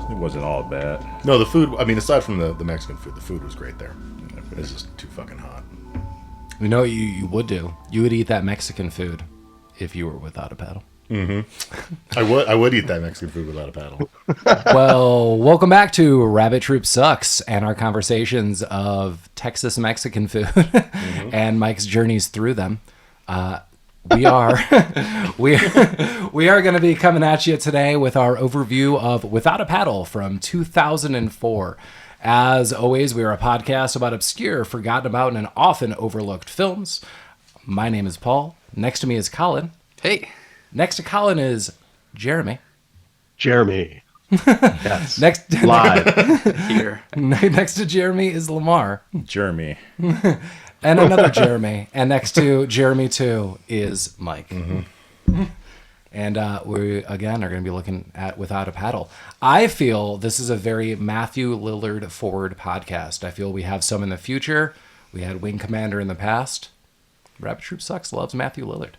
It wasn't all bad. No, the food, I mean, aside from the Mexican food, the food was great there. It's just too fucking hot. You know what you would do? You would eat that Mexican food if you were without a paddle. Mm-hmm. I would eat that Mexican food without a paddle. Well, welcome back to Rabbit Troop Sucks and our conversations of Texas Mexican food and Mike's journeys through them. We are going to be coming at you today with our overview of Without a Paddle from 2004. As always, we are a podcast about obscure, forgotten about, and often overlooked films. My name is Paul. Next to me is Collin. Hey. Next to Collin is Jeremy. Jeremy. Yes. Live. Here. Next to Jeremy is Lamar. Jeremy. And another Jeremy. And next to Jeremy, too, is Mike. Mm-hmm. And we, again, are going to be looking at Without a Paddle. I feel this is a very Matthew Lillard forward podcast. I feel we have some in the future. We had Wing Commander in the past. Rabbit Troop Sucks loves Matthew Lillard.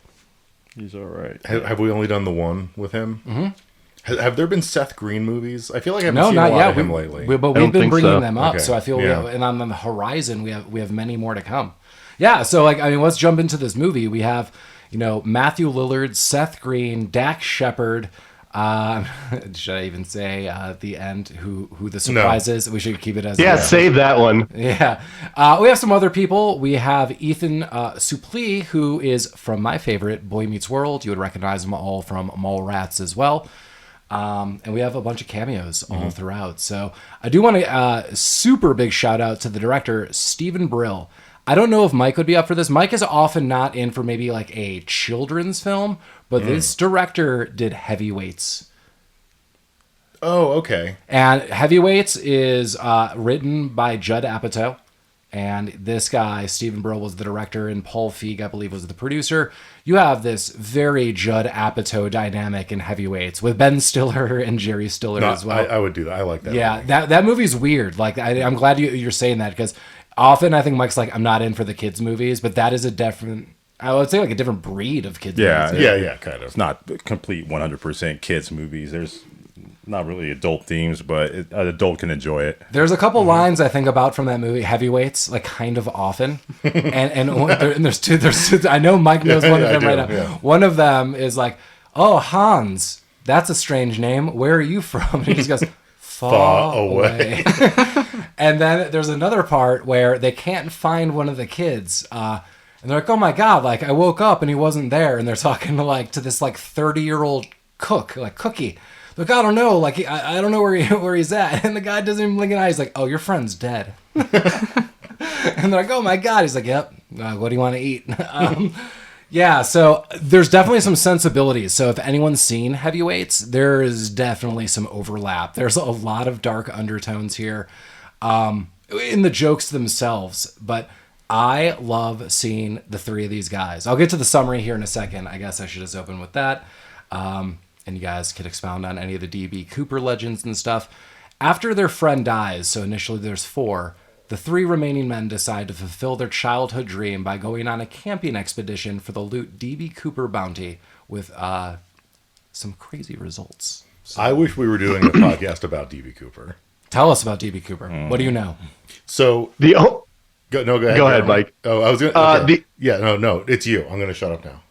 He's all right. Have we only done the one with him? Mm-hmm. Have there been Seth Green movies? I feel like I haven't seen a lot yet. of him lately. But we've been bringing them up, Okay. so I feel Yeah. and on the horizon we have many more to come. Yeah, so let's jump into this movie. We have, Matthew Lillard, Seth Green, Dax Shepard. Should I even say at the end who the surprise is? We should keep it as save that one. Yeah. We have some other people. We have Ethan Suplee, who is from my favorite, Boy Meets World. You would recognize them all from Mallrats as well. And we have a bunch of cameos all throughout. So I do want to super big shout out to the director, Stephen Brill. I don't know if Mike would be up for this. Mike is often not in for maybe like a children's film, but this director did Heavyweights. Oh, okay. And Heavyweights is written by Judd Apatow. And this guy, Stephen Brill, was the director, and Paul Feig, I believe, was the producer. You have this very Judd Apatow dynamic in Heavyweights with Ben Stiller and Jerry Stiller as well. I would do that. I like that. Yeah, movie. that movie's weird. Like, I'm glad you're saying that, because often I think Mike's like, I'm not in for the kids' movies, but that is a different, I would say, like a different breed of kids movies. Yeah, kind of. It's not complete 100% kids movies. There's not really adult themes, but an adult can enjoy it. There's a couple lines I think about from that movie, Heavyweights, like kind of often. and there's two. I know Mike knows one of them right now. Yeah. One of them is like, "Oh, Hans, that's a strange name. Where are you from?" And he just goes, "Far away." And then there's another part where they can't find one of the kids. And they're like, "Oh my God, like I woke up and he wasn't there." And they're talking to this like 30-year-old cook, like Cookie. Like, I don't know, like I don't know where he's at. And the guy doesn't even blink an eye. He's like, "Oh, your friend's dead." And they're like, "Oh my God." He's like, "Yep. What do you want to eat?" Yeah, so there's definitely some sensibilities. So if anyone's seen Heavyweights, there is definitely some overlap. There's a lot of dark undertones here in the jokes themselves. But I love seeing the three of these guys. I'll get to the summary here in a second. I guess I should just open with that. And you guys could expound on any of the D.B. Cooper legends and stuff. After their friend dies, so initially there's 4, the 3 remaining men decide to fulfill their childhood dream by going on a camping expedition for the loot D.B. Cooper bounty with some crazy results. So, I wish we were doing a podcast about D.B. Cooper. tell us about D.B. Cooper. What do you know? So Go ahead. Go ahead, Mike. Oh, I was going to... Okay. No, it's you. I'm going to shut up now.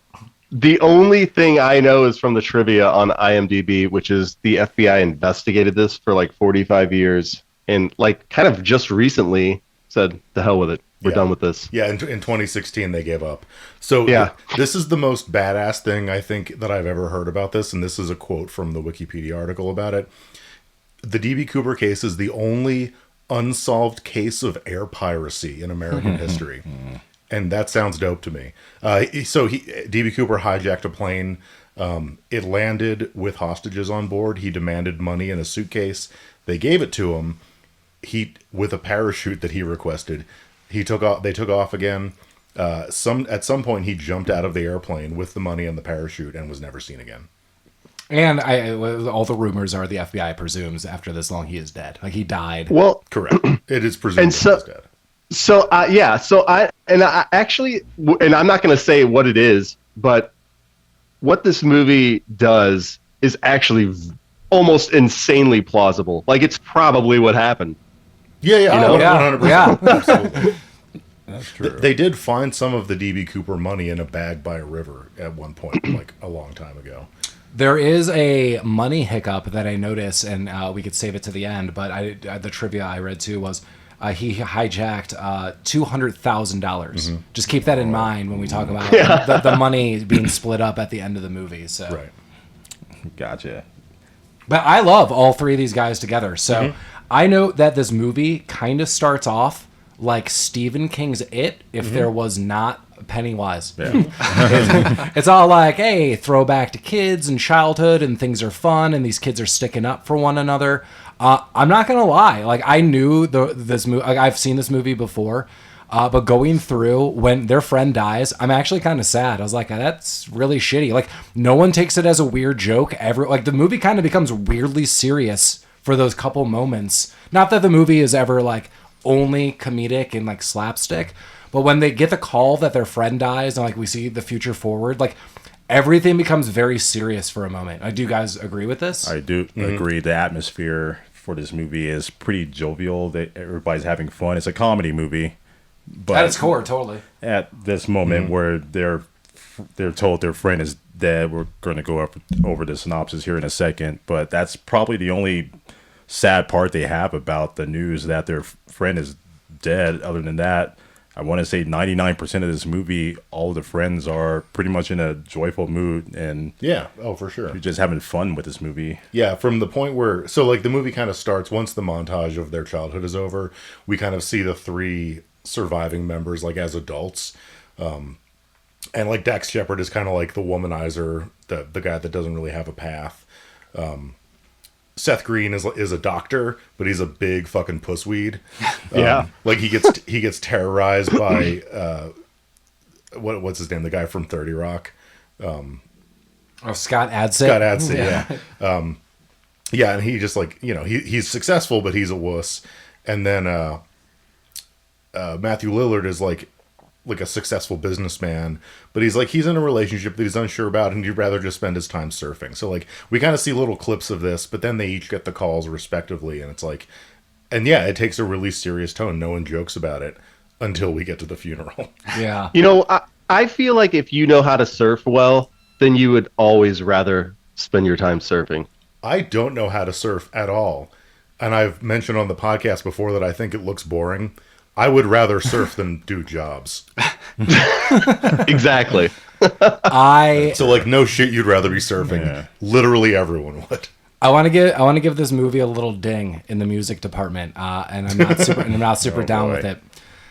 The only thing I know is from the trivia on IMDb, which is the FBI investigated this for like 45 years and like kind of just recently said, "The hell with it. We're done with this." Yeah, in 2016 they gave up. So this is the most badass thing I think that I've ever heard about this, and this is a quote from the Wikipedia article about it. The D.B. Cooper case is the only unsolved case of air piracy in American history. And that sounds dope to me. D.B. Cooper hijacked a plane. It landed with hostages on board. He demanded money in a suitcase. They gave it to him. With a parachute that he requested. They took off again. At some point, he jumped out of the airplane with the money and the parachute and was never seen again. And all the rumors are the FBI presumes after this long he is dead. Like he died. Well, correct. It is presumed he's dead. Actually, and I'm not going to say what it is, but what this movie does is actually almost insanely plausible. Like, it's probably what happened. Yeah, You know? 100%. Yeah. Absolutely. That's true. They did find some of the DB Cooper money in a bag by a river at one point, like a long time ago. There is a money hiccup that I noticed, and we could save it to the end, but the trivia I read too was he hijacked $200,000. Just keep that in mind when we talk about the money being split up at the end of the movie. So. Right. Gotcha. But I love all three of these guys together. So I know that this movie kind of starts off like Stephen King's It if there was not Pennywise. Yeah. It's all like, hey, throwback to kids and childhood, and things are fun, and these kids are sticking up for one another. I'm not gonna lie, like I knew this movie. Like, I've seen this movie before, but going through when their friend dies, I'm actually kind of sad. I was like, that's really shitty. Like, no one takes it as a weird joke ever. Like, the movie kind of becomes weirdly serious for those couple moments. Not that the movie is ever like only comedic and like slapstick, but when they get the call that their friend dies and like we see the future forward, like everything becomes very serious for a moment. Do you guys agree with this? I do agree. The atmosphere for this movie is pretty jovial. Everybody's having fun. It's a comedy movie, but At its core, totally. at this moment where they're told their friend is dead, we're going to go over the synopsis here in a second, but that's probably the only sad part they have about the news that their friend is dead. Other than that, I want to say 99% of this movie, all the friends are pretty much in a joyful mood, and Yeah. Oh, for sure. you're just having fun with this movie. Yeah, from the point where, so like the movie kind of starts once the montage of their childhood is over, we kind of see the three surviving members like as adults. And like Dax Shepard is kind of like the womanizer, the guy that doesn't really have a path. Seth Green is a doctor, but he's a big fucking pussweed. Like he gets terrorized by what's his name? The guy from 30 Rock. Scott Adsit. Scott Adsit, yeah. Yeah, and he just like, he's successful, but he's a wuss. And then Matthew Lillard is like a successful businessman, but he's in a relationship that he's unsure about, and he'd rather just spend his time surfing. So like we kind of see little clips of this, but then they each get the calls respectively, and it's like, and yeah, it takes a really serious tone. No one jokes about it until we get to the funeral. Yeah. I feel like if you know how to surf well, then you would always rather spend your time surfing. I don't know how to surf at all, and I've mentioned on the podcast before that I think it looks boring. I would rather surf than do jobs. Exactly. So like, no shit, you'd rather be surfing. Yeah. Literally everyone would. I want to give this movie a little ding in the music department, and I'm not super down boy. with it.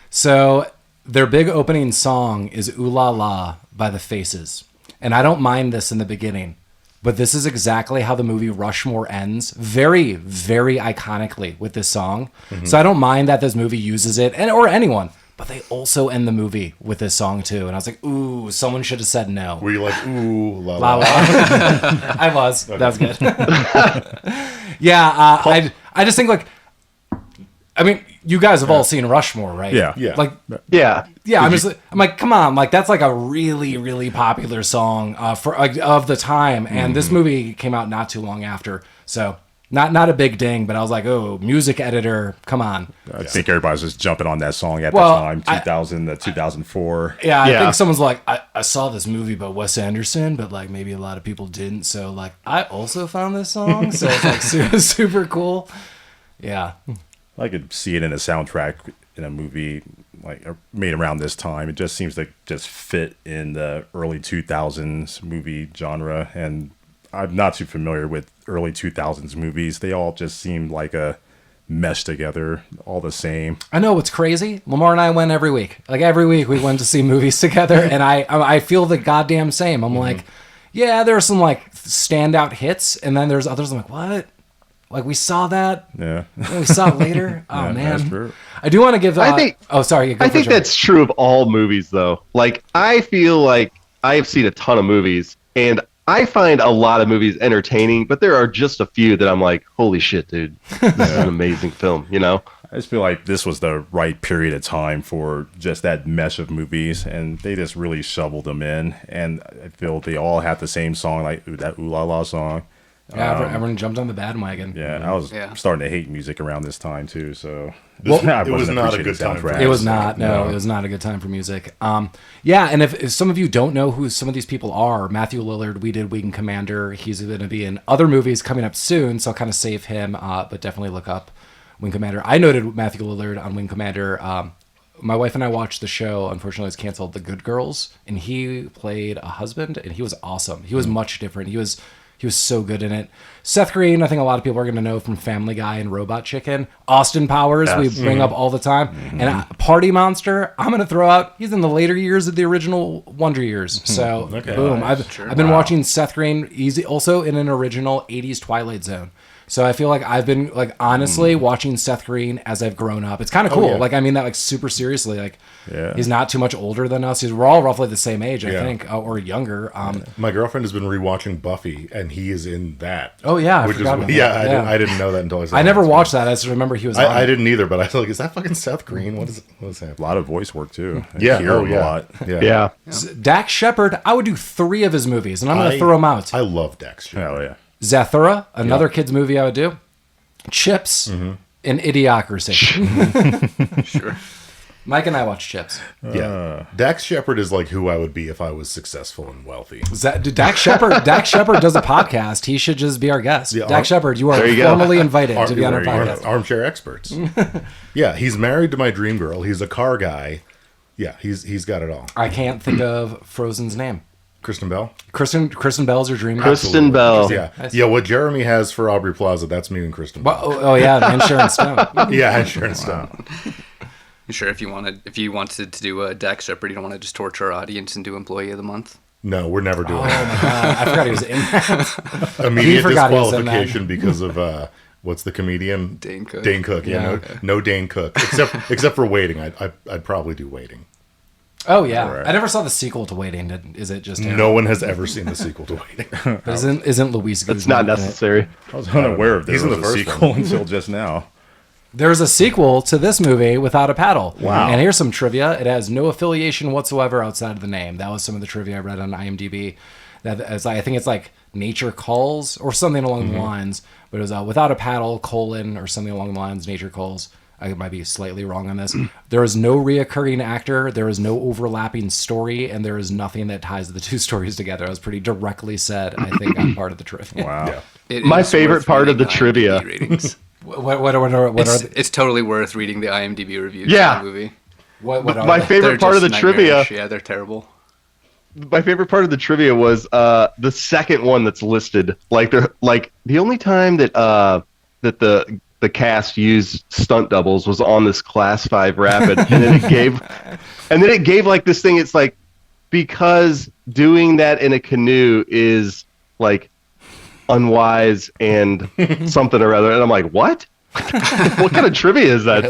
So their big opening song is "Ooh La La" by the Faces, and I don't mind this in the beginning, but this is exactly how the movie Rushmore ends, very, very iconically with this song. So I don't mind that this movie uses it, or anyone, but they also end the movie with this song too. And I was like, ooh, someone should have said no. Were you like, ooh, la La la? La. I was. Okay. That was good. Yeah, I just think like, I mean, you guys have all seen Rushmore, right? Yeah. Yeah. Like, Yeah. yeah, I'm like, come on, like that's like a really, really popular song for of the time, and this movie came out not too long after, so not a big ding, but I was like, oh, music editor, come on. I think everybody's just jumping on that song at Well, the time, 2000 to 2004. Yeah, I Yeah. think someone's like, I saw this movie by Wes Anderson, but like maybe a lot of people didn't, so like I also found this song, so it's like super cool. Yeah. I could see it in a soundtrack in a movie like made around this time. It just seems to just fit in the early 2000s movie genre, and I'm not too familiar with early 2000s movies. They all just seem like a mesh together, all the same. I know what's crazy. Lamar and I went every week. Like every week we went to see movies together, and I feel the goddamn same. I'm like, yeah, there are some like standout hits, and then there's others. I'm like, what? Like we saw that? Yeah. We saw it later. Oh Yeah, man, that's true. I do want to give. I think- Oh, sorry. I think that's true of all movies, though. Like, I feel like I have seen a ton of movies, and I find a lot of movies entertaining, but there are just a few that I'm like, holy shit, dude. This is an amazing film, you know? I just feel like this was the right period of time for just that mesh of movies, and they just really shoveled them in. And I feel they all have the same song, like that Ooh La La song. Yeah, everyone jumped on the bandwagon. Yeah, I was starting to hate music around this time too. So it was not a good time for it was not. No, it was not a good time for music. Yeah, and if some of you don't know who some of these people are, Matthew Lillard, we did Wing Commander. He's going to be in other movies coming up soon, so I'll kind of save him. But definitely look up Wing Commander. I noted Matthew Lillard on Wing Commander. My wife and I watched the show. Unfortunately, it's canceled. The Good Girls, and he played a husband, and he was awesome. He was much different. He was so good in it. Seth Green, I think a lot of people are going to know from Family Guy and Robot Chicken. Austin Powers, we bring up all the time. And Party Monster, I'm going to throw out, he's in the later years of the original Wonder Years. So, boom. I've been watching Seth Green also in an original 80s Twilight Zone. So I feel like I've been honestly watching Seth Green as I've grown up. It's kind of cool. I mean that super seriously. He's not too much older than us. We're all roughly the same age, I think, or younger. My girlfriend has been rewatching Buffy, and he is in that. Oh yeah, I didn't know that until I saw. I never watched that. I just remember he was. I didn't either, but I was like, is that fucking Seth Green? What is happening? A lot of voice work too. Yeah, a lot. Yeah. Dax Shepard, I would do 3 of his movies, and I'm going to throw them out. I love Dax Shepard. Hell yeah. Zathura, another kids movie I would do. Chips, and Idiocracy. Sure. Mike and I watch Chips. Yeah. Dax Shepard is like who I would be if I was successful and wealthy. Dax Shepard does a podcast. He should just be our guest. Yeah, Dax Shepard, you are formally invited to be on our podcast. Armchair experts. Yeah, he's married to my dream girl. He's a car guy. Yeah, he's got it all. I can't think of Frozen's name. Kristen Bell? Kristen Bell's your dream. Kristen Bell. Yeah, what Jeremy has for Aubrey Plaza, that's me and Kristen Bell. Oh yeah, and Sharon Stone. Yeah, and Sharon Stone. Sure, if you wanted to do a Dax Shepard, you don't want to just torture our audience and do Employee of the Month? No, we're never doing that. Oh my god, I forgot he was in that. Immediate disqualification because of what's the comedian? Dane Cook. Dane Cook, no Dane Cook. Except for Waiting. I'd probably do Waiting. Oh yeah, right. I never saw the sequel to Waiting. Is it just no one has ever seen the sequel to Waiting? But isn't Luis Guzman? It's not necessary. I was unaware of this. He's in the sequel until just now. There's a sequel to this movie without a paddle. Wow. And here's some trivia. It has no affiliation whatsoever outside of the name. That was some of the trivia I read on IMDb. I think it's like Nature Calls or something along the lines. But it was without a paddle, or something along the lines, Nature Calls. I might be slightly wrong on this. There is no reoccurring actor, there is no overlapping story, and there is nothing that ties the two stories together. That was pretty directly said, I think, on part of the trivia. Wow. Yeah. My favorite part of the trivia. It's totally worth reading the IMDb reviews of the movie. My favorite part of the trivia. Yeah, they're terrible. My favorite part of the trivia was the second one that's listed. The only time that the cast used stunt doubles was on this Class 5 Rapid, and then it gave like this thing. It's like, because doing that in a canoe is like unwise and something or other, and I'm like, what? What kind of trivia is that?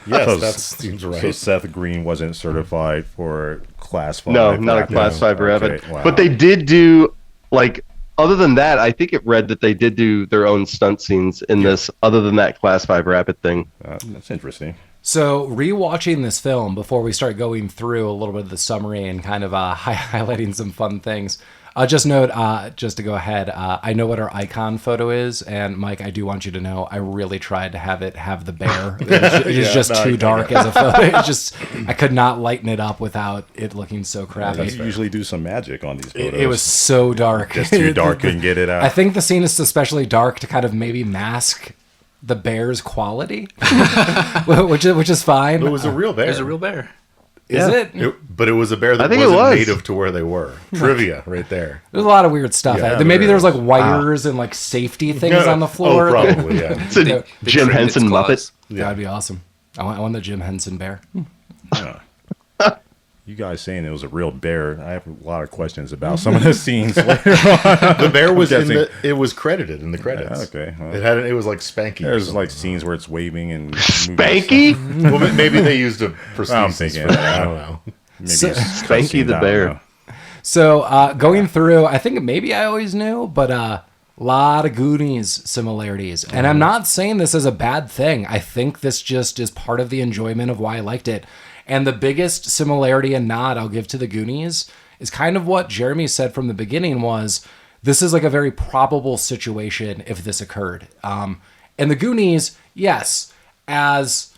Yes, that seems right. So Seth Green wasn't certified for Class 5. No, not a Class 5 Rapid. Okay, wow. But they did do other than that, I think it read that they did do their own stunt scenes in this, other than that Class 5 Rapid thing. That's interesting. So, rewatching this film before we start going through a little bit of the summary and kind of highlighting some fun things, just note, just to go ahead, I know what our icon photo is, and Mike, I do want you to know, I really tried to have the bear. It is just too dark as a photo. It's just, I could not lighten it up without it looking so crappy. You usually do some magic on these photos. It was so dark. Just too dark, couldn't get it out. I think the scene is especially dark to kind of maybe mask the bear's quality, which is fine. It was a real bear. There's a real bear. Is it? But it was a bear that wasn't native to where they were. Trivia right there. There's a lot of weird stuff. Yeah, maybe there's like wires and like safety things on the floor. Oh, probably, yeah. It's a Jim Henson Muppet. Yeah. That'd be awesome. I want the Jim Henson bear. Yeah. You guys saying it was a real bear. I have a lot of questions about some of the scenes later on. The bear was it was credited in the credits. Yeah, okay. Well, it was like Spanky. There's like scenes where it's waving and Spanky? Well, maybe they used a prosthesis for that. I don't know. Maybe Spanky the bear. So going through, I think maybe I always knew, but a lot of Goonies similarities. And I'm not saying this as a bad thing. I think this just is part of the enjoyment of why I liked it. And the biggest similarity and nod I'll give to the Goonies is kind of what Jeremy said from the beginning was this is like a very probable situation if this occurred. And the Goonies, yes, as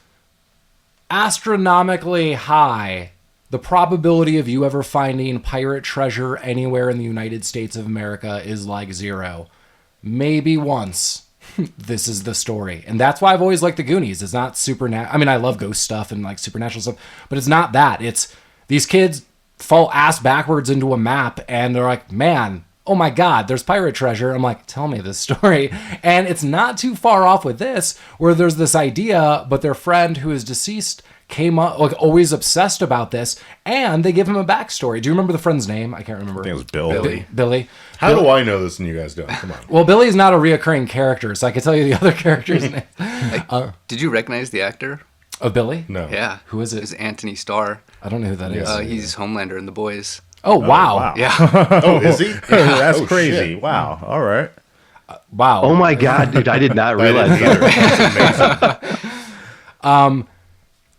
astronomically high, the probability of you ever finding pirate treasure anywhere in the United States of America is like 0. Maybe once. This is the story. And that's why I've always liked the Goonies. It's not supernatural. I mean, I love ghost stuff and like supernatural stuff, but it's not that. It's these kids fall ass backwards into a map and they're like, man, oh my God, there's pirate treasure. I'm like, tell me this story. And it's not too far off with this, where there's this idea, but their friend who is deceased came up, like always obsessed about this, and they give him a backstory. Do you remember the friend's name? I can't remember. I think it was Bill. Billy. How do I know this and you guys don't? Come on. Well, Billy's not a reoccurring character, so I can tell you the other character's name. Did you recognize the actor? Of Billy? No. Yeah. Who is it? It's Anthony Starr. I don't know who that is. He's Homelander in The Boys. Oh, wow. Wow. Yeah. Oh, is he? That's Oh, crazy. shit. Wow. All right. Wow. Oh my God, dude! I did not realize that. That's amazing.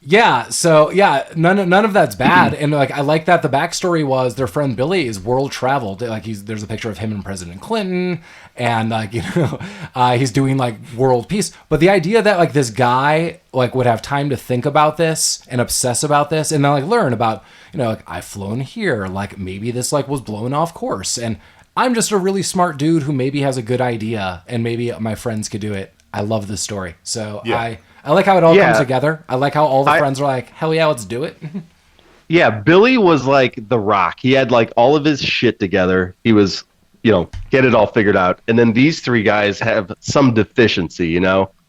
Yeah, so yeah, none of that's bad, and like I like that the backstory was their friend Billy is world traveled. Like there's a picture of him and President Clinton, and like he's doing like world peace. But the idea that like this guy like would have time to think about this and obsess about this, and then like learn about like I've flown here, like maybe this like was blown off course, and I'm just a really smart dude who maybe has a good idea, and maybe my friends could do it. I love this story, so Yeah. I like how it all comes together. I like how all the friends are like, hell yeah, let's do it. Yeah, Billy was like the Rock. He had like all of his shit together. He was, get it all figured out. And then these three guys have some deficiency,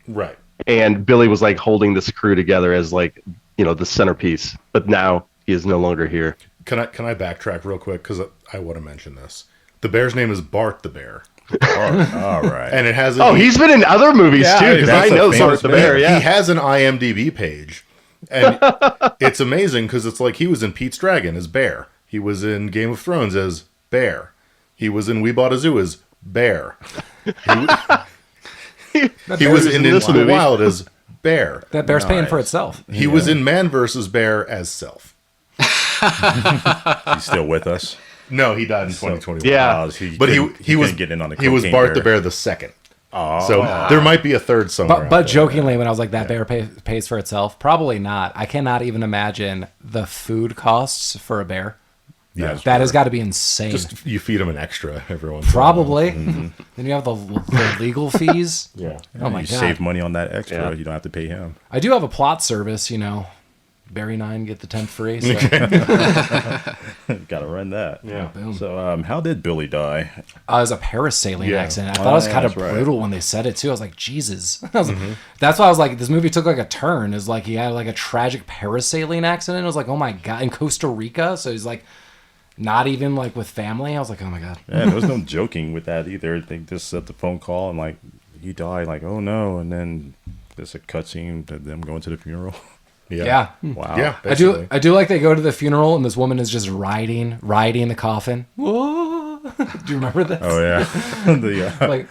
Right. And Billy was like holding this crew together as like, the centerpiece. But now he is no longer here. Can I backtrack real quick because I want to mention this? The bear's name is Bart the Bear. All right. And it has He's been in other movies Yeah, too, because that's I a know famous Bart the Bear. Yeah, He has an IMDb page. And it's amazing because it's like he was in Pete's Dragon as Bear. He was in Game of Thrones as Bear. He was in We Bought a Zoo as Bear. He was in this Into the movie. Wild as Bear. That bear's paying for itself. He was in Man vs. Bear as Self. He's still with us. No, he died in 2021. Yeah. But he was couldn't get in on the he was cocaine Bart the bear. Bear the second. Oh, so there might be a third somewhere. But jokingly, when I was like, that bear pays for itself, probably not. I cannot even imagine the food costs for a bear. Yeah, That has got to be insane. just you feed him an extra every once in a Probably. while. Mm-hmm. Then you have the legal fees. Yeah. Oh my you God. save money on that extra. Yeah. You don't have to pay him. I do have a plot service, Barry 9, get the 10th free. So. Got to run that. Yeah. So, how did Billy die? It was a parasailing Yeah. accident. I thought it was yeah, kind of that's right. brutal when they said it too. I was like, Jesus. That's why I was like, this movie took like a turn. Is like he had like a tragic parasailing accident. I was like, oh my God, in Costa Rica. So he's like, not even like with family. I was like, oh my God. Yeah, there was no joking with that either. They just set the phone call and like he died. Like, oh no, and then there's a cutscene to them going to the funeral. Yeah. Wow. Yeah. I do basically. like they go to the funeral and this woman is just riding the coffin. Whoa. Do you remember this? Oh yeah. Like,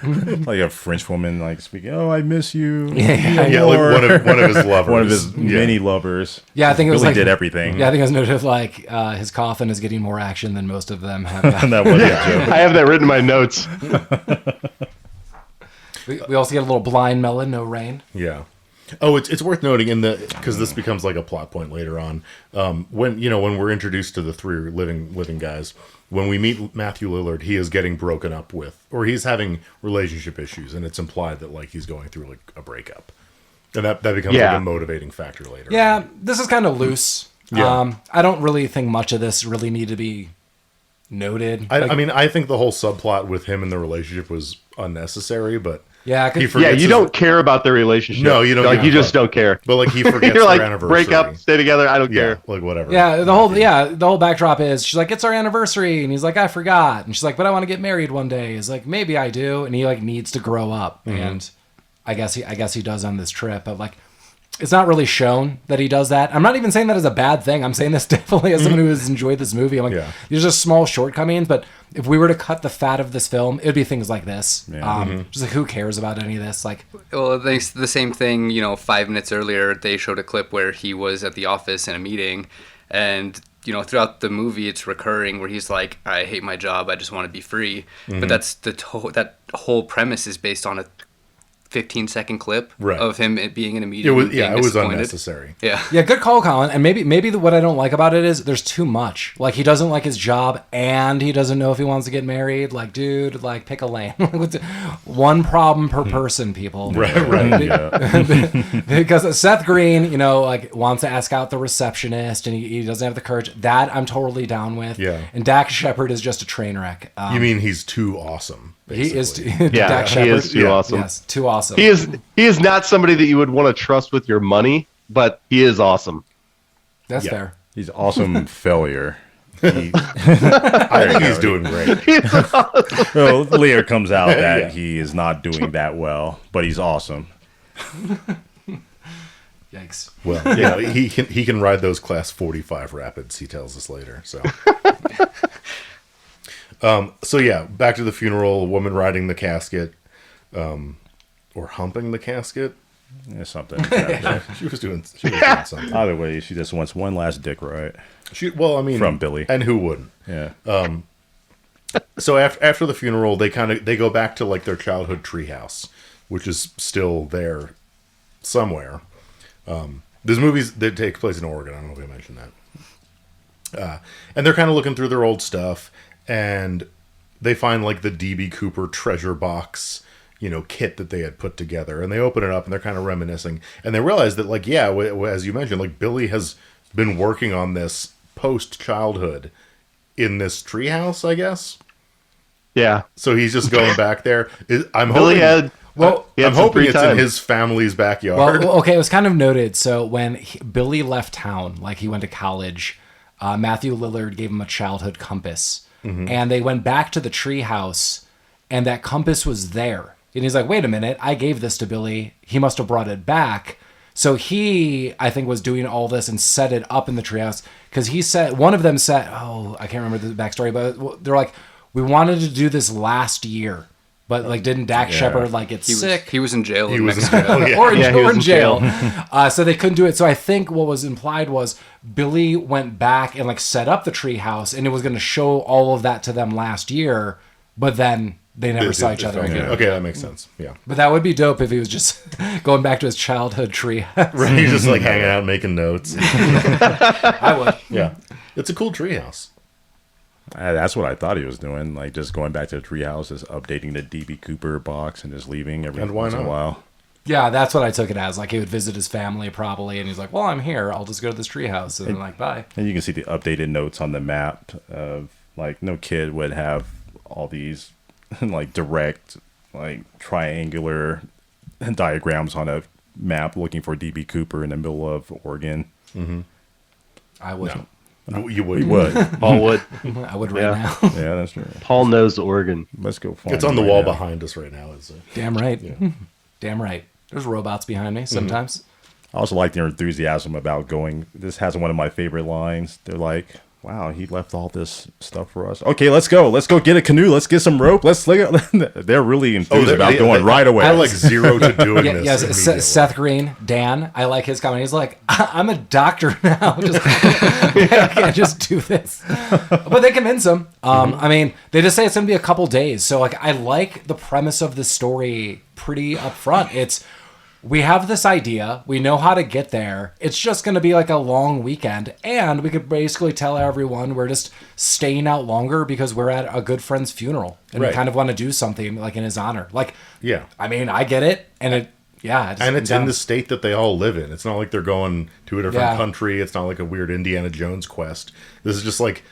like a French woman like speaking. Oh, I miss you. Yeah, like one of his lovers. One of his many lovers. yeah, I think it was Billy like did everything. Yeah, I think it was noted like his coffin is getting more action than most of them have. And that was a joke. I have that written in my notes. We also get a little blind melon, no rain. Yeah. Oh, it's worth noting because this becomes like a plot point later on. When we're introduced to the three living guys, when we meet Matthew Lillard, he is getting broken up with, or he's having relationship issues, and it's implied that like he's going through like a breakup, and that becomes like a motivating factor later. Yeah, this is kind of loose. Yeah. I don't really think much of this really need to be noted. I mean, I think the whole subplot with him and the relationship was unnecessary, but yeah, he Yeah, forgets you his- don't care about their relationship. No, you don't Like give you a just fuck. don't care. But like he forgets You're their like anniversary. break up, stay together. I don't Yeah, care. like whatever. Yeah, the whole backdrop is she's like, it's our anniversary, and he's like, I forgot, and she's like, but I want to get married one day. He's like, maybe I do, and he like needs to grow up, and I guess he does on this trip, but like, it's not really shown that he does that. I'm not even saying that as a bad thing. I'm saying this definitely as someone who has enjoyed this movie. I'm like, these are just small shortcomings, but if we were to cut the fat of this film, it would be things like this. Yeah. Just like, who cares about any of this? Like, Well, the same thing, 5 minutes earlier, they showed a clip where he was at the office in a meeting, and throughout the movie, it's recurring where he's like, I hate my job, I just want to be free. But that's that whole premise is based on a 15-second clip of him being in a meeting. It was unnecessary. Yeah, good call, Colin. And maybe what I don't like about it is there's too much. Like, he doesn't like his job and he doesn't know if he wants to get married. Like, dude, like, pick a lane. One problem per person, people. Right. Because Seth Green, like, wants to ask out the receptionist and he doesn't have the courage. That I'm totally down with. Yeah. And Dax Shepard is just a train wreck. You mean he's too awesome? Basically. He is. Dax Shepard, he is too awesome. Yes, too awesome. He is not somebody that you would want to trust with your money, but he is awesome. That's fair. He's awesome failure. I think he's doing great. Well, later comes out that he is not doing that well, but he's awesome. Yikes. Well, he can ride those Class 45 Rapids, he tells us later. So, back to the funeral, a woman riding the casket, or humping the casket. Yeah, something. She was doing something. Either way, she just wants one last dick right. From Billy. And who wouldn't? Yeah. So after the funeral, they go back to like their childhood treehouse, which is still there somewhere. There's movies that take place in Oregon. I don't know if I mentioned that. And they're kind of looking through their old stuff, and they find like the DB Cooper treasure box, kit that they had put together, and they open it up and they're kind of reminiscing, and they realize that like, as you mentioned, like Billy has been working on this post childhood in this treehouse, I guess. Yeah. So he's just going back there. I'm Billy hoping. I'm hoping it's time in his family's backyard. Well, okay, it was kind of noted. So when Billy left town, like he went to college, Matthew Lillard gave him a childhood compass, and they went back to the treehouse, and that compass was there. And he's like, wait a minute, I gave this to Billy. He must have brought it back. So he, I think, was doing all this and set it up in the treehouse. Because he said, one of them said, I can't remember the backstory, but they're like, we wanted to do this last year. But like, didn't Dax Shepard get sick? He was in jail. He was in jail. Or in jail. So they couldn't do it. So I think what was implied was Billy went back and like set up the treehouse, and it was going to show all of that to them last year. But then they never saw each other again. Okay, that makes sense. Yeah. But that would be dope if he was just going back to his childhood treehouse. Right, he's just like hanging out, making notes. I would. Yeah, it's a cool treehouse. That's what I thought he was doing, like just going back to the treehouse, just updating the DB Cooper box and just leaving every once in a while. Yeah, that's what I took it as. Like, he would visit his family probably, and he's like, well, I'm here. I'll just go to this treehouse. And then like, bye. And you can see the updated notes on the map of, like, no kid would have all these, like, direct, like, triangular diagrams on a map looking for DB Cooper in the middle of Oregon. Mm-hmm. I wouldn't. No, you would. We would. Paul would. I would right now. Yeah, that's true. Paul knows Oregon. Let's go find It's on the wall behind us right now. Damn right. Yeah. Damn right. There's robots behind me sometimes. I also like their enthusiasm about going. This has one of my favorite lines. They're like, wow, he left all this stuff for us. Okay, let's go. Let's go get a canoe. Let's get some rope. Let's They're really enthused about going right away. I like zero to doing this. Yes, Seth Green, Dan, I like his comment. He's like, I'm a doctor now. I can't just do this. But they convince him. I mean, they just say it's going to be a couple days. So like, I like the premise of the story pretty upfront. It's, we have this idea. We know how to get there. It's just going to be like a long weekend. And we could basically tell everyone we're just staying out longer because we're at a good friend's funeral. And we kind of want to do something like in his honor. Like, yeah, I mean, I get it. And it's in the state that they all live in. It's not like they're going to a different country. It's not like a weird Indiana Jones quest. This is like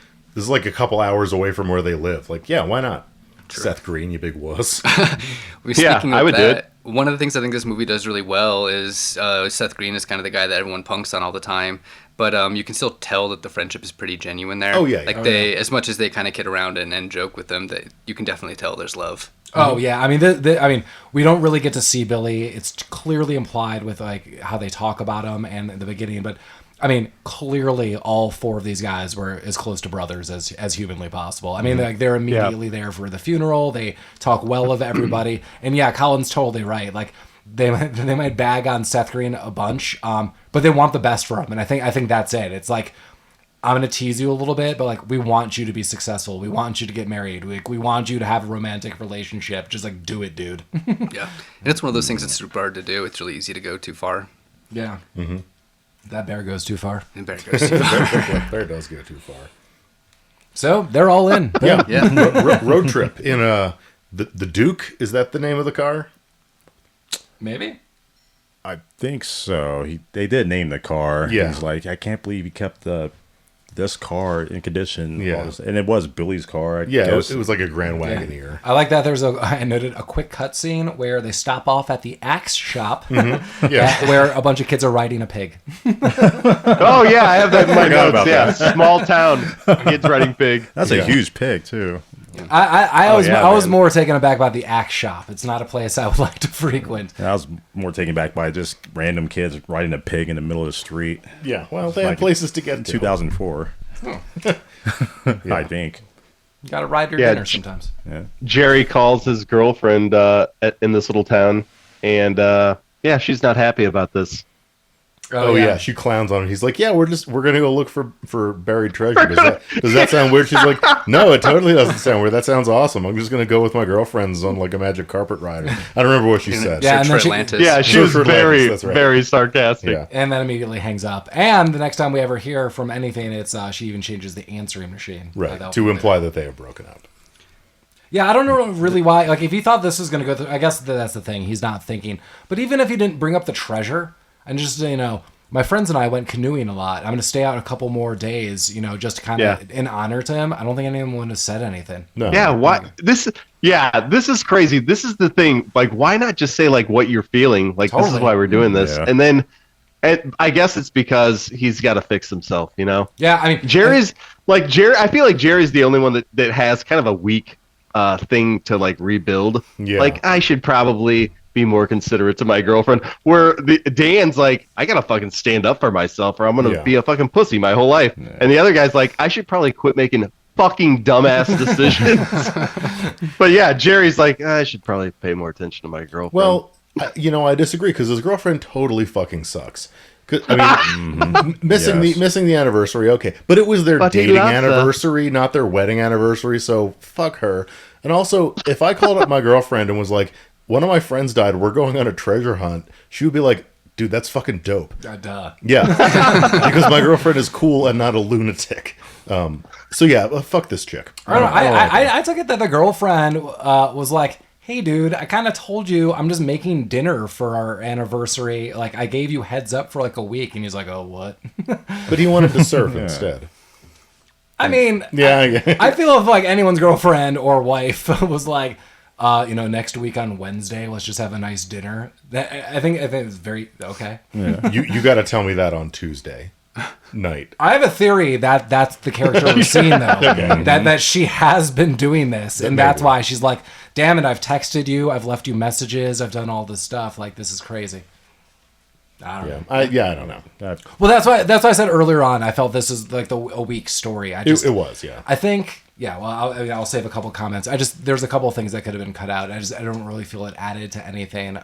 a couple hours away from where they live. Like, yeah, why not? True. Seth Green, you big wuss. I would do it. One of the things I think this movie does really well is Seth Green is kind of the guy that everyone punks on all the time, but you can still tell that the friendship is pretty genuine there. Oh yeah, like as much as they kind of kid around and joke with them, you can definitely tell there's love. Oh yeah, I mean, we don't really get to see Billy. It's clearly implied with like how they talk about him and in the beginning, but I mean, clearly all four of these guys were as close to brothers as humanly possible. I mean, like they're immediately there for the funeral. They talk well of everybody, and yeah, Colin's totally right. Like they might bag on Seth Green a bunch, but they want the best for him, and I think that's it. It's like I'm going to tease you a little bit, but like, we want you to be successful. We want you to get married. We want you to have a romantic relationship. Just like, do it, dude. Yeah. And it's one of those things that's super hard to do. It's really easy to go too far. Yeah. Mm-hmm. That bear goes too far. And bear goes too far. Bear does go too far. So they're all in. Yeah. Road trip in the Duke. Is that the name of the car? Maybe. I think so. They did name the car. Yeah. He's like, I can't believe he kept this car in condition. Yeah. And it was Billy's car. It was like a Grand Wagoneer. I like that. I noted a quick cutscene where they stop off at the axe shop, where a bunch of kids are riding a pig. Oh yeah, I have that in my notes. Yeah, small town kids riding pig. That's a huge pig too. I was more taken aback by the axe shop. It's not a place I would like to frequent. And I was more taken back by just random kids riding a pig in the middle of the street. Yeah, well, they had places to get to. 2004. I think. You gotta ride your dinner sometimes. Yeah. Jerry calls his girlfriend in this little town, and she's not happy about this. Oh yeah, she clowns on him. He's like, "Yeah, we're gonna go look for buried treasure." Does that sound weird? She's like, "No, it totally doesn't sound weird. That sounds awesome. I'm just gonna go with my girlfriends on like a magic carpet ride." I don't remember what she said. Yeah, and then she was very sarcastic. Yeah. And then immediately hangs up. And the next time we ever hear from anything, it's she even changes the answering machine. Right, to imply that they have broken up. Yeah, I don't know really why. Like, if he thought this was gonna go through, I guess that's the thing. He's not thinking. But even if he didn't bring up the treasure. And just, my friends and I went canoeing a lot. I'm going to stay out a couple more days, just kind of in honor to him. I don't think anyone would have said anything. No. Yeah, why? This is crazy. This is the thing. Like, why not just say, like, what you're feeling? Like, This is why we're doing this. Yeah. And then, I guess it's because he's got to fix himself, Yeah, I mean... Jerry's, I feel like Jerry's the only one that has kind of a weak thing to, like, rebuild. Yeah. Like, I should probably... be more considerate to my girlfriend, where Dan's like, I gotta fucking stand up for myself or I'm gonna be a fucking pussy my whole life. Yeah. And the other guy's like, I should probably quit making fucking dumbass decisions. But yeah, Jerry's like, I should probably pay more attention to my girlfriend. Well, I disagree because his girlfriend totally fucking sucks. I mean, missing the anniversary, okay, but it was their dating anniversary, not their wedding anniversary. So fuck her. And also, if I called up my girlfriend and was like, one of my friends died, we're going on a treasure hunt, she would be like, dude, that's fucking dope. Duh. Yeah. Because my girlfriend is cool and not a lunatic. So yeah, fuck this chick. I took it that the girlfriend was like, hey, dude, I kind of told you I'm just making dinner for our anniversary. Like, I gave you heads up for like a week. And he's like, oh, what? But he wanted to surf instead. I mean, I feel if like anyone's girlfriend or wife was like, next week on Wednesday, let's just have a nice dinner. I think it's very okay. Yeah. You got to tell me that on Tuesday night. I have a theory that that's the character we're seeing though. Okay. That she has been doing this, and that's why she's like, "Damn it! I've texted you, I've left you messages, I've done all this stuff. Like this is crazy." I don't know. I don't know. Well, that's why I said earlier on. I felt this is like a weak story. It was, yeah. I think. Yeah, well, I'll save a couple comments. There's a couple of things that could have been cut out. I don't really feel it added to anything.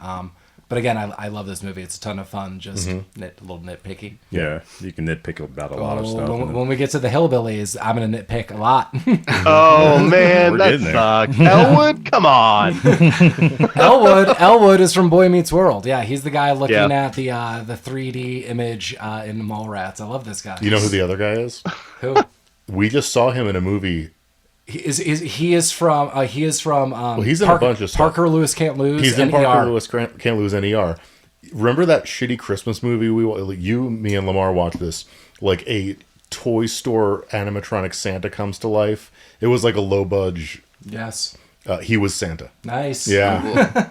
But again, I love this movie. It's a ton of fun. Just a little nitpicky. Yeah, you can nitpick about a lot of stuff. When we get to the hillbillies, I'm gonna nitpick a lot. Oh man, that sucks. Elwood, come on. Elwood is from Boy Meets World. Yeah, he's the guy looking at the 3D image in Mallrats. I love this guy. You know who the other guy is? Who? We just saw him in a movie. He is from well, he's in a bunch of stuff. Parker Lewis Can't Lose. He's in Parker Lewis Can't Lose and ER. Remember that shitty Christmas movie me and Lamar watched this, like a toy store animatronic Santa comes to life. It was like a low budge. Yes. He was Santa. Nice. Yeah.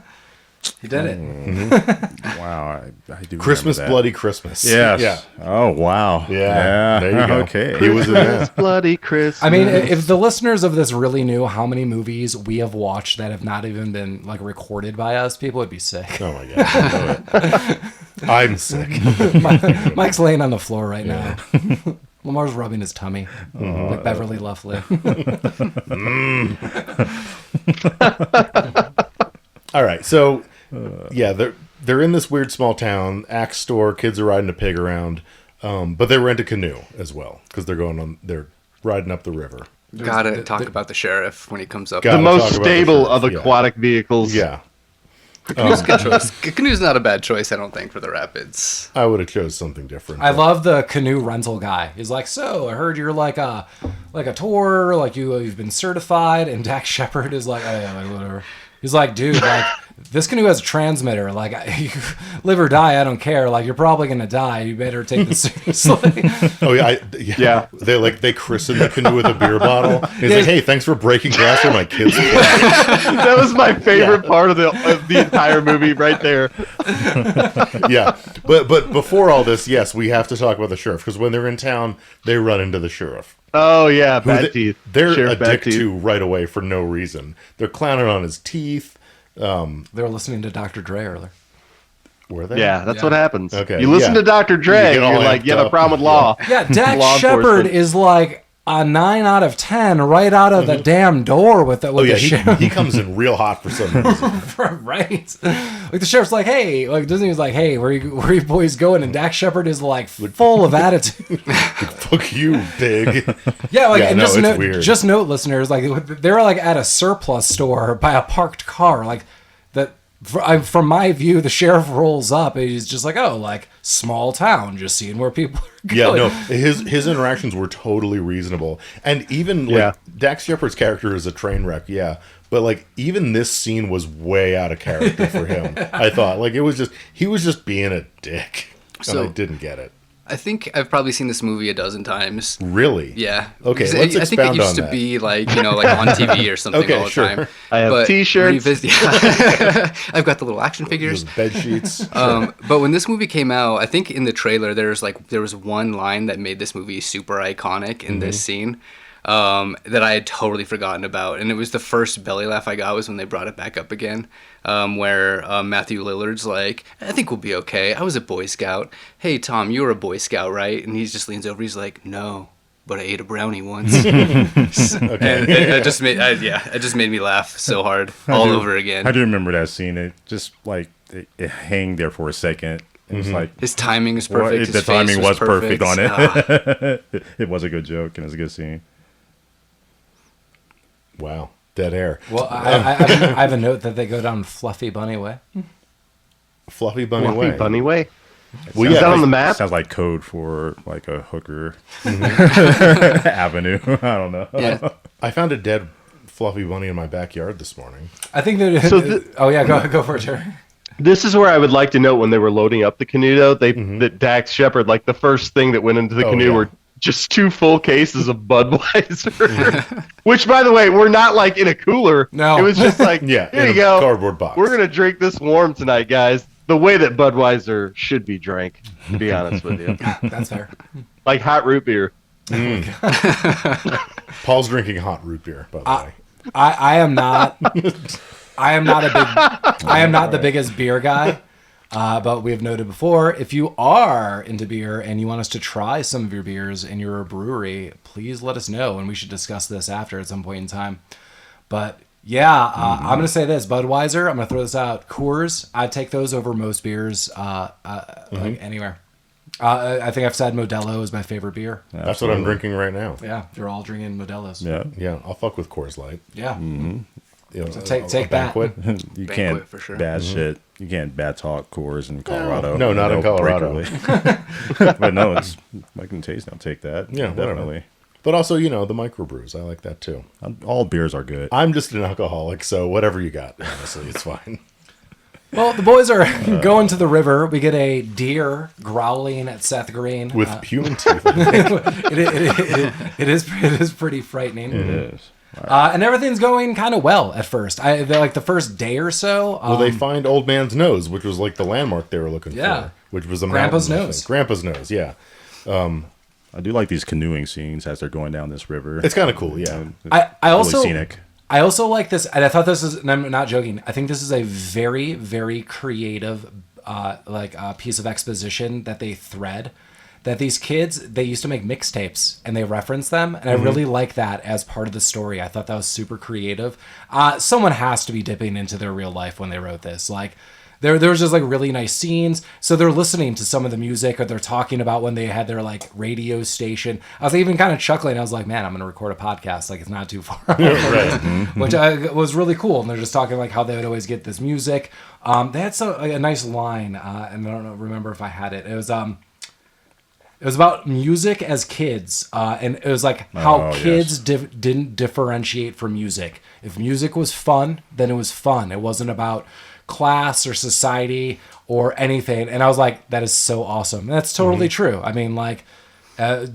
He did it. Mm-hmm. Wow. I do Christmas, Bloody Christmas. Yes. Yeah. Oh, wow. Yeah. There you go. Okay. He was in that. Bloody Christmas. I mean, if the listeners of this really knew how many movies we have watched that have not even been like recorded by us, people would be sick. Oh my God. I'm sick. Mike's laying on the floor right now. Lamar's rubbing his tummy like Beverly Loveley. All right, so they're in this weird small town, axe store. Kids are riding a pig around. But they rent a canoe as well because they're riding up the river. Gotta talk about the sheriff when he comes up. The most stable of aquatic vehicles. Yeah. Canoe's a good choice. Canoe's not a bad choice, I don't think, for the rapids. I would have chose something different. I love the canoe rental guy. He's like, so I heard you're like a tour, like you've been certified, and Dax Shepard is like, oh yeah, like whatever. He's like, dude, like this canoe has a transmitter. Like, you live or die, I don't care. Like, you're probably gonna die. You better take this seriously. Oh yeah. They christened the canoe with a beer bottle. He's like, hey, thanks for breaking glass for my kids. That was my favorite part of the entire movie, right there. Yeah, but before all this, yes, we have to talk about the sheriff because when they're in town, they run into the sheriff. Oh yeah, bad teeth. They're Sheriff a dick to right away for no reason. They're clowning on his teeth. They were listening to Dr. Dre earlier. Were they? Yeah, that's what happens. Okay, you listen to Dr. Dre, and you're like, you have a problem with law. Yeah, Dax Shepard is like a 9 out of 10 right out of the damn door with the sheriff. He comes in real hot for some reason. Right. Like the sheriff's like, hey, like Disney's like, hey, where you boys going? And Dax Shepard is like full of attitude. Fuck you, pig. Yeah, like and weird. just note, listeners, like they're like at a surplus store by a parked car. Like that from my view, the sheriff rolls up and he's just like, oh, like small town, just seeing where people are going. Yeah, no, his interactions were totally reasonable. And even Dax Shepard's character is a train wreck, yeah. But like even this scene was way out of character for him. I thought like he was just being a dick. And I didn't get it. I think I've probably seen this movie a dozen times. Really? Yeah. Okay, let's I think it used to be like, like on TV or something all the time. I have t-shirts. I've got the little action figures. Those bed sheets. But when this movie came out, I think in the trailer there was one line that made this movie super iconic in this scene. That I had totally forgotten about, and it was the first belly laugh I got was when they brought it back up again, where Matthew Lillard's like, I think we'll be okay. I was a Boy Scout. Hey Tom, you were a Boy Scout, right? And he just leans over. He's like, no, but I ate a brownie once. And it just made me laugh so hard all over again. I do remember that scene. It just like it hang there for a second. It was like his timing is perfect. The timing was perfect on it. It was a good joke and it was a good scene. Wow, dead air. Well, I have a note that they go down Fluffy Bunny Way. Fluffy Bunny Way. Well, is that on the map? Sounds like code for like a hooker avenue. I don't know. Yeah. I found a dead fluffy bunny in my backyard this morning. I think that. Go for it, Jerry. This is where I would like to note when they were loading up the canoe, though, that Dax Shepard, like the first thing that went into the canoe were just 2 full cases of Budweiser, which, by the way, were not like in a cooler. No, it was just like, here you go, cardboard box. We're gonna drink this warm tonight, guys. The way that Budweiser should be drank, to be honest with you. That's fair. Like hot root beer. Paul's drinking hot root beer, by the way. I am not. I am not the biggest beer guy. But we have noted before, if you are into beer and you want us to try some of your beers in your brewery, please let us know, and we should discuss this after at some point in time. But yeah, I'm going to say this, Budweiser, I'm going to throw this out, Coors, I'd take those over most beers like anywhere. I think I've said Modelo is my favorite beer. That's what I'm drinking right now. Yeah, you're all drinking Modelos. Yeah, I'll fuck with Coors Light. Yeah. You know, So take that. You can't for sure. bad shit. You can't bad talk Coors in Colorado. No, not in Colorado. But no, it's I can taste. I'll take that. Yeah, definitely. whatever. But also, the microbrews. I like that too. All beers are good. I'm just an alcoholic, so whatever you got, honestly, it's fine. Well, the boys are going to the river. We get a deer growling at Seth Green. With human teeth. It is pretty frightening. It is. And everything's going kind of well at first. They're like the first day or so. Well, they find Old Man's Nose, which was like the landmark they were looking for. Which was a Grandpa's mountain, Nose. Grandpa's Nose, yeah. I do like these canoeing scenes as they're going down this river. It's kind of cool, yeah. I also really scenic. I also like this, and I thought this is, and I'm not joking, I think this is a very, very creative piece of exposition that they thread. That these kids, they used to make mixtapes, and they reference them, and I really like that as part of the story. I thought that was super creative. Someone has to be dipping into their real life when they wrote this. Like, There was just like really nice scenes. So they're listening to some of the music, or they're talking about when they had their like radio station. I was even kind of chuckling. I was like, man, I'm going to record a podcast. Like, it's not too far off. Which was really cool. And they're just talking like how they would always get this music. They had a nice line, and I don't remember if I had it. It was about music as kids, and it was like how kids didn't differentiate from music. If music was fun, then it was fun. It wasn't about class or society or anything. And I was like, that is so awesome. And that's totally true. I mean, like,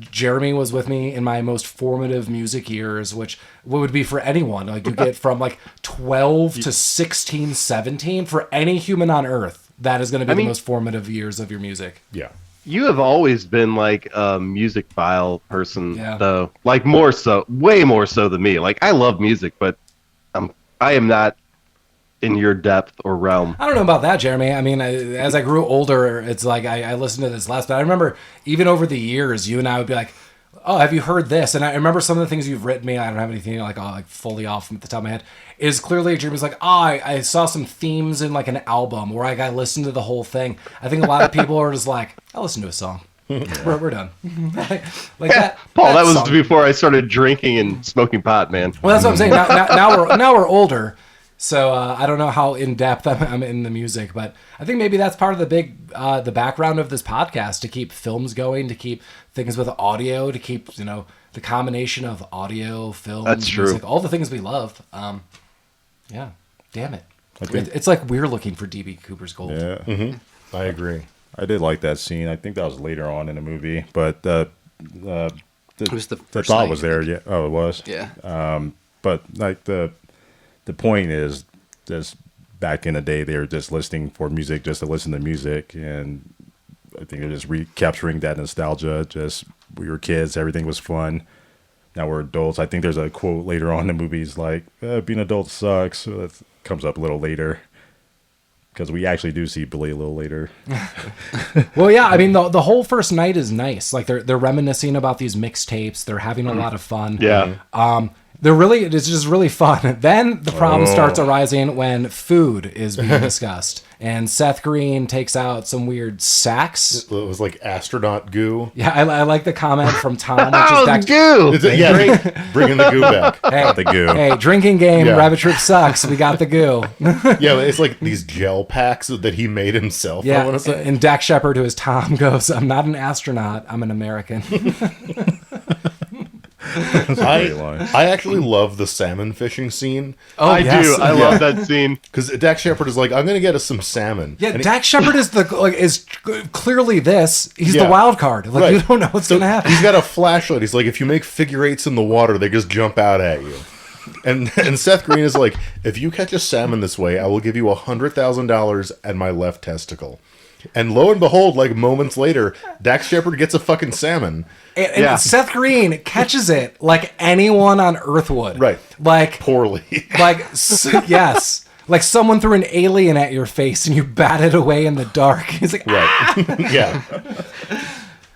Jeremy was with me in my most formative music years, which would be for anyone. Like, you get from like 12 to 16, 17 for any human on earth. That is going to be the most formative years of your music. Yeah. You have always been like a music file person, though. Like, more so, way more so than me. Like, I love music, but I am not in your depth or realm. I don't know about that, Jeremy. I mean, as I grew older, it's like I listened to this less, but I remember even over the years, you and I would be like, oh, have you heard this? And I remember some of the things you've written me. I don't have anything like fully off at the top of my head. Is clearly Jeremy's like, I saw some themes in like an album where I listened to the whole thing. I think a lot of people are just like, I'll listen to a song. We're done. like that. Paul, that was song. Before I started drinking and smoking pot, man. Well, that's what I'm saying. Now we're older. So I don't know how in depth I'm in the music, but I think maybe that's part of the background of this podcast, to keep films going, to keep things with audio, to keep the combination of audio, film, music, all the things we love. Yeah, damn it. It's like we're looking for D.B. Cooper's gold. Yeah, I agree. I did like that scene. I think that was later on in the movie, but it was the thought was there. Yeah, oh, it was. Yeah. But like the point is, just back in the day, they were just listening for music just to listen to music, and I think they're just recapturing that nostalgia. Just, we were kids, everything was fun. Now we're adults. I think there's a quote later on in the movies like, being an adult sucks. So that comes up a little later, because we actually do see Billy a little later. Well, yeah, I mean, the whole first night is nice. Like, they're reminiscing about these mixtapes. They're having a lot of fun. Yeah. It's just really fun. Then the problem starts arising when food is being discussed. And Seth Green takes out some weird sacks. It was like astronaut goo. Yeah, I like the comment from Tom, which is Dax. Goo! Bringing the goo back. Hey, the goo. Hey, drinking game, Rabbit Troop sucks. We got the goo. Yeah, it's like these gel packs that he made himself, I want to say. And Dax Shepard, who is Tom, goes, I'm not an astronaut, I'm an American. I actually love the salmon fishing scene. Oh, I do. I love that scene. Because Dax Shepard is like, I'm going to get us some salmon. Yeah, Dax Shepard is clearly this. He's the wild card. Like, you don't know what's going to happen. He's got a flashlight. He's like, if you make figure eights in the water, they just jump out at you. And Seth Green is like, if you catch a salmon this way, I will give you $100,000 and my left testicle. And lo and behold, like moments later, Dax Shepard gets a fucking salmon. And Seth Green catches it like anyone on Earth would. Right. Like, poorly. Like, yes. Like someone threw an alien at your face and you bat it away in the dark. He's like, Yeah.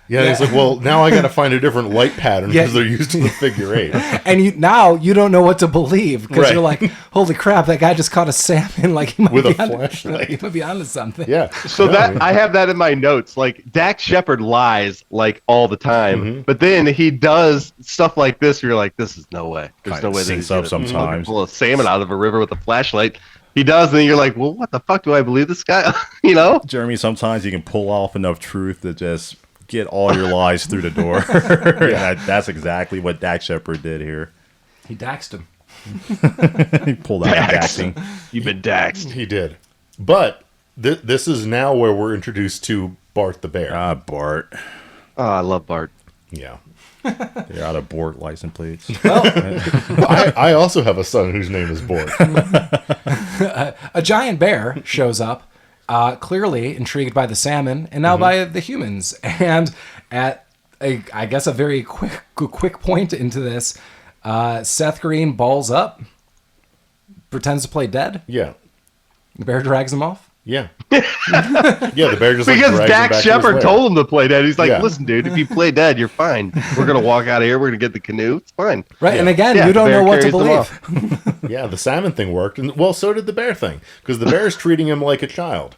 Yeah, he's like, well, now I got to find a different light pattern because they're used to the figure eight. And you don't know what to believe because you're like, holy crap, that guy just caught a salmon. Like, he might with be a flashlight. He might be onto something. Yeah. So I have that in my notes. Like, Dax Shepard lies like all the time, but then he does stuff like this where you're like, this is no way. There's no way that he's up sometimes. Pull a salmon out of a river with a flashlight. He does, and then you're like, well, what the fuck do I believe this guy? Jeremy, sometimes you can pull off enough truth to just get all your lies through the door. That's exactly what Dax Shepard did here. He daxed him. He pulled out daxing. You've been daxed. He did. But this is now where we're introduced to Bart the bear. Bart. Oh, I love Bart. Yeah. They're out of Bort license plates. Well, I also have a son whose name is Bort. A giant bear shows up, clearly intrigued by the salmon and now by the humans. And at I guess a very quick point into this, Seth Green balls up, pretends to play dead. Yeah. The bear drags him off. Yeah. Yeah, the bear just like, Because drags him back Dax to his Shepard lair. told him to play dead. He's like, Yeah. listen, dude, if you play dead, you're fine. We're going to walk out of here. We're going to get the canoe. It's fine. Right, Yeah. and again, Yeah, you don't the bear know what to carries them believe. Yeah, the salmon thing worked, and well, so did the bear thing, because the bear's treating him like a child,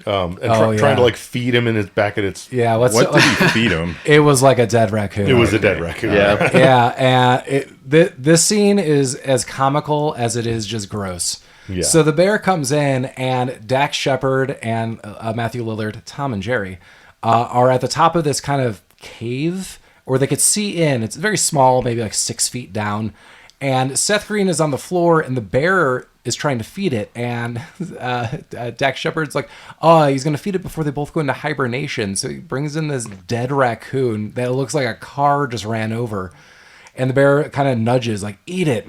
and trying to like feed him in his back at its. Yeah, What did he feed him? it was like a dead raccoon. It was a dead raccoon. Yeah. Yeah, and this scene is as comical as it is just gross. Yeah. So the bear comes in, and Dax Shepard and Matthew Lillard, Tom and Jerry, are at the top of this kind of cave, or they could see in. It's very small, maybe like 6 feet down. And Seth Green is on the floor, and the bear is trying to feed it. And Dax Shepard's like, oh, he's going to feed it before they both go into hibernation. So he brings in this dead raccoon that looks like a car just ran over. And the bear kind of nudges, like, eat it,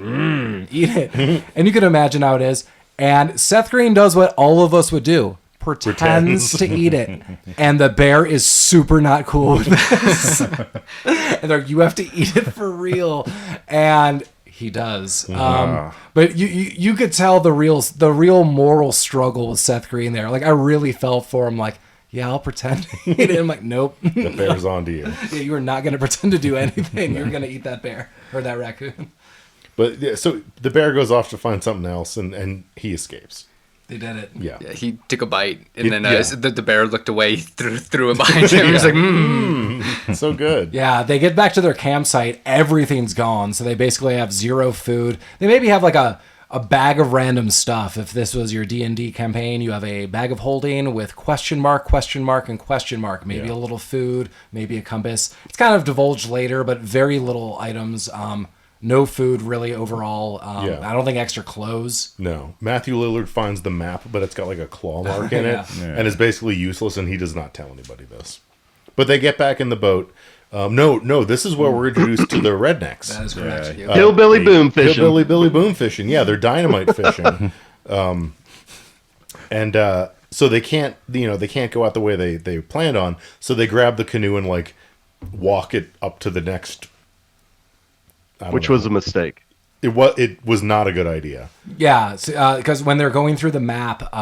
eat it. And you can imagine how it is. And Seth Green does what all of us would do. Pretends to eat it. And the bear is super not cool with this. And they're like, you have to eat it for real. And he does. But you could tell the real moral struggle with Seth Green there. Like, I really felt for him, like, yeah, I'll pretend to eat it. I'm like, nope. The bear's on to you. Yeah, you are not going to pretend to do anything. You're going to eat that bear or that raccoon. But yeah, so the bear goes off to find something else, and he escapes. They did it. Yeah. Yeah, he took a bite, and It- then yeah. the bear looked away, threw it behind him. He was like, So good. Yeah, they get back to their campsite. Everything's gone. So they basically have zero food. They maybe have like a bag of random stuff. If this was your D&D campaign, you have a bag of holding with question mark, and question mark. Maybe a little food, maybe a compass. It's kind of divulged later, but very little items. No food really overall. I don't think extra clothes. No. Matthew Lillard finds the map, but it's got like a claw mark in it, Yeah. and is basically useless, and he does not tell anybody this. But they get back in the boat. No, this is where we're introduced to the rednecks. That is correct. Yeah. Hillbilly boom fishing. Hillbilly Billy Boom fishing. Yeah, they're dynamite fishing. So they can't, they can't go out the way they planned on. So they grab the canoe and like walk it up to the next. Which was a mistake. It was not a good idea. Yeah, because when they're going through the map,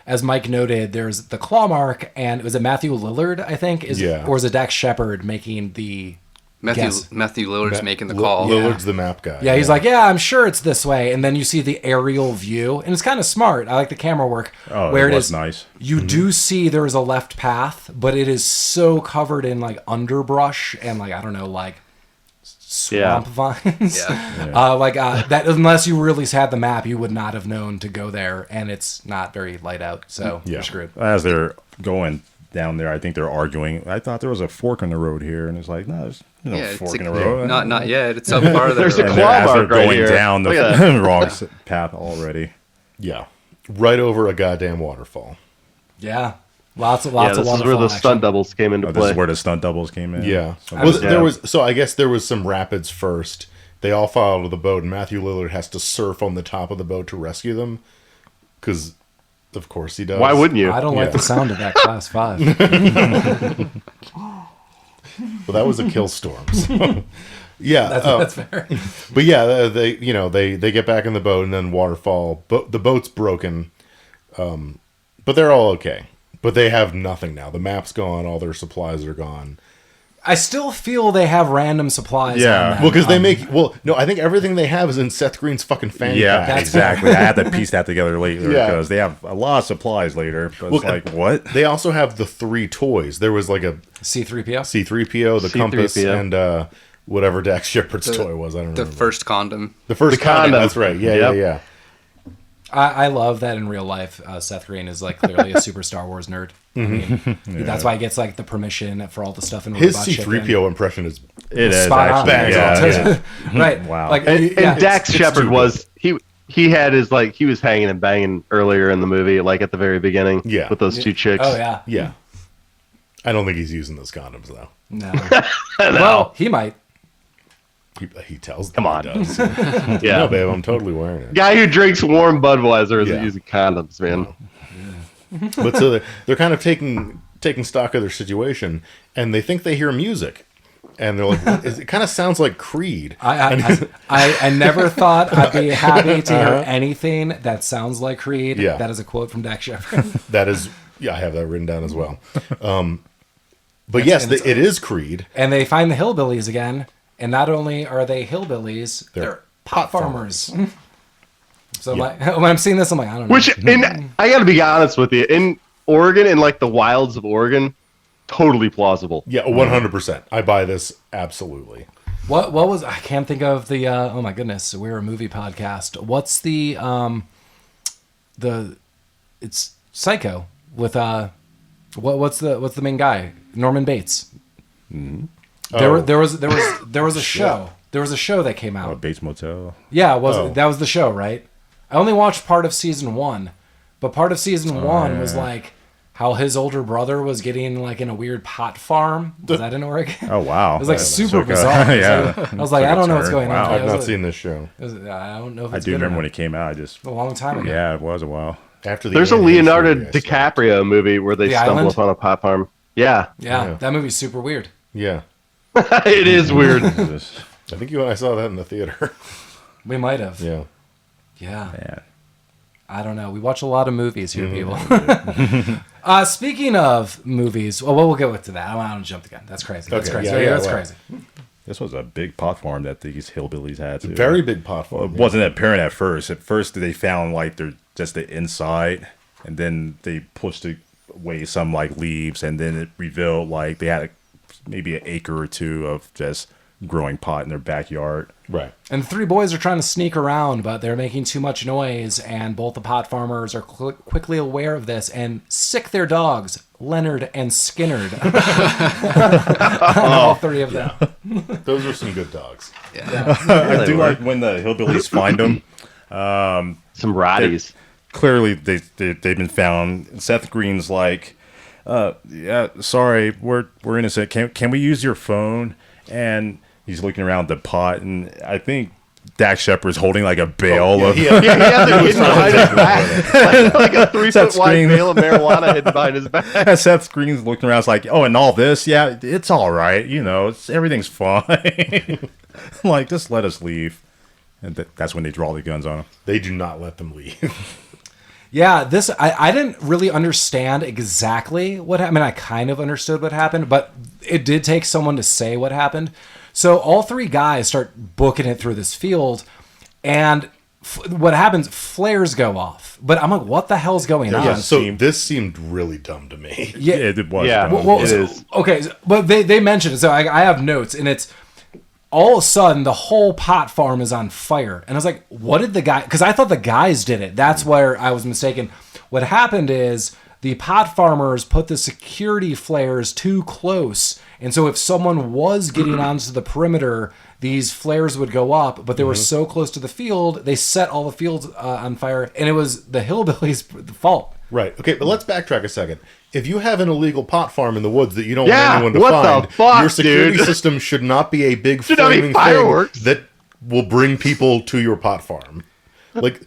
as Mike noted, there's the claw mark, and was it Matthew Lillard, I think? Or is it Dax Shepard making the guess? Matthew Lillard's making the call. Lillard's the map guy. Yeah, he's like, yeah, I'm sure it's this way. And then you see the aerial view, and it's kind of smart. I like the camera work. Oh, where it was is nice. You do see there is a left path, but it is so covered in like underbrush and like, I don't know, like swamp vines. That unless you really had the map, you would not have known to go there, and it's not very light out, so you're screwed. As they're going down there, I think they're arguing. I thought there was a fork in the road here, and it's like, no, there's no fork in the road. Not yet. It's up farther. There's a And claw as they're mark right going here. down the Look at that. wrong path already. Yeah, right over a goddamn waterfall. Yeah, lots of This is where waterfall the action. stunt doubles came into This play. is where the stunt doubles came in. Yeah. So Well, I guess there was some rapids first. They all fall out of the boat, and Matthew Lillard has to surf on the top of the boat to rescue them. Because, of course, he does. Why wouldn't you? I don't like the sound of that Class 5. Well, that was a kill storm. So. Yeah, That's fair. but yeah, they get back in the boat, and then waterfall. But the boat's broken, but they're all okay. But they have nothing now. The map's gone. All their supplies are gone. I still feel they have random supplies. Yeah. on them. Well, because they make I think everything they have is in Seth Green's fucking fanny Yeah, pack. exactly. I had to piece that together later Yeah. because they have a lot of supplies later. But it's like, what? They also have the 3 toys. There was like a C-3PO? C-3PO, the compass, C-3PO. and whatever Dax Shepard's toy was. I don't The remember. first condom. The first The condom. That's right. Yeah, Yep. yeah. I love that in real life. Seth Green is like clearly a super Star Wars nerd. I mean, that's why he gets like the permission for all the stuff in His Robot Chicken. C-3PO impression is It is Spot on. actually. Yeah, yeah. Right. Wow. Like, And yeah, Dax it's Shepard stupid. was he had his he was hanging and banging earlier in the movie, like at the very beginning. Yeah. With those 2 chicks. Oh yeah. yeah. I don't think he's using those condoms though. No. Well, he might. He tells them Come on. he does. Yeah. No, babe, I'm totally wearing it. Guy who drinks warm Budweiser isn't Yeah. using condoms, man. But so they're kind of taking stock of their situation, and they think they hear music. And they're like, it kind of sounds like Creed. I never thought I'd be happy to hear anything that sounds like Creed. Yeah. That is a quote from Dax Shepard. That is, I have that written down as well. But yes, it is Creed. And they find the hillbillies again. And not only are they hillbillies, they're pot farmers. So when I'm seeing this, I'm like, I don't know. Which, I got to be honest with you, in Oregon, in like the wilds of Oregon, totally plausible. Yeah, 100%. I buy this absolutely. What was, I can't think of the oh my goodness, we're a movie podcast. What's the it's Psycho with what's the main guy? Norman Bates. Mm-hmm. There was a show. There was a show that came out. Bates Motel. Yeah, that was the show, right? I only watched part of season 1, but part of season 1 was like how his older brother was getting like in a weird pot farm. Was that in Oregon? Oh wow! It was like super bizarre. Yeah, I was like, I don't know what's going on. I've not seen this show. I don't know if it's I do good remember or when not. it came out. I just A long time ago. yeah, it was a while. After There's a Leonardo DiCaprio movie where they The stumble Island? upon a pot farm. Yeah. Yeah, that movie's super weird. Yeah. It is weird. I think you and I saw that in the theater. We might have. Yeah. Yeah. Yeah. I don't know. We watch a lot of movies here, people. Speaking of movies, we'll get to that. I don't want to jump the gun. That's crazy. That's Okay, crazy. yeah, That's well. crazy. This was a big pot farm that these hillbillies had. Too. Very big pot Well, farm. it wasn't apparent at first. At first, they found like they're just the inside, and then they pushed away some like leaves, and then it revealed like they had maybe an acre or two of just growing pot in their backyard. Right. And the 3 boys are trying to sneak around, but they're making too much noise, and both the pot farmers are quickly aware of this and sick their dogs, Leonard and Skinnerd. All 3 of them. Those are some good dogs. I do like when the hillbillies find them. Some rotties. Clearly, they've been found. Seth Green's like, yeah, sorry, we're innocent. Can we use your phone? And he's looking around the pot, and I think Dax Shepard's holding like a bale of. He had the hidden behind his back. Like a 3-foot wide Green. bale of marijuana hidden behind his back. And Seth Green's looking around, it's like, oh, and all this, yeah, it's all right, everything's fine. Like, just let us leave, and that's when they draw the guns on him. They do not let them leave. Yeah, I didn't really understand exactly what happened. I mean, I kind of understood what happened, but it did take someone to say what happened. So all 3 guys start booking it through this field, and what happens, flares go off. But I'm like, what the hell's going on? Yeah, so this seemed really dumb to me. Yeah, It was. Yeah. dumb. Well, it is. Okay, but they mentioned it, so I have notes, and it's all of a sudden the whole pot farm is on fire. And I was like, what did the guy, because I thought the guys did it. That's where I was mistaken. What happened is the pot farmers put the security flares too close. And so if someone was getting onto the perimeter, these flares would go up, but they were so close to the field, they set all the fields on fire, and it was the hillbillies' fault. Right. Okay, but let's backtrack a second. If you have an illegal pot farm in the woods that you don't Yeah, want anyone to what the find, fuck, your security dude? system should not be a big Should not be flaming fireworks. thing that will bring people to your pot farm. Like,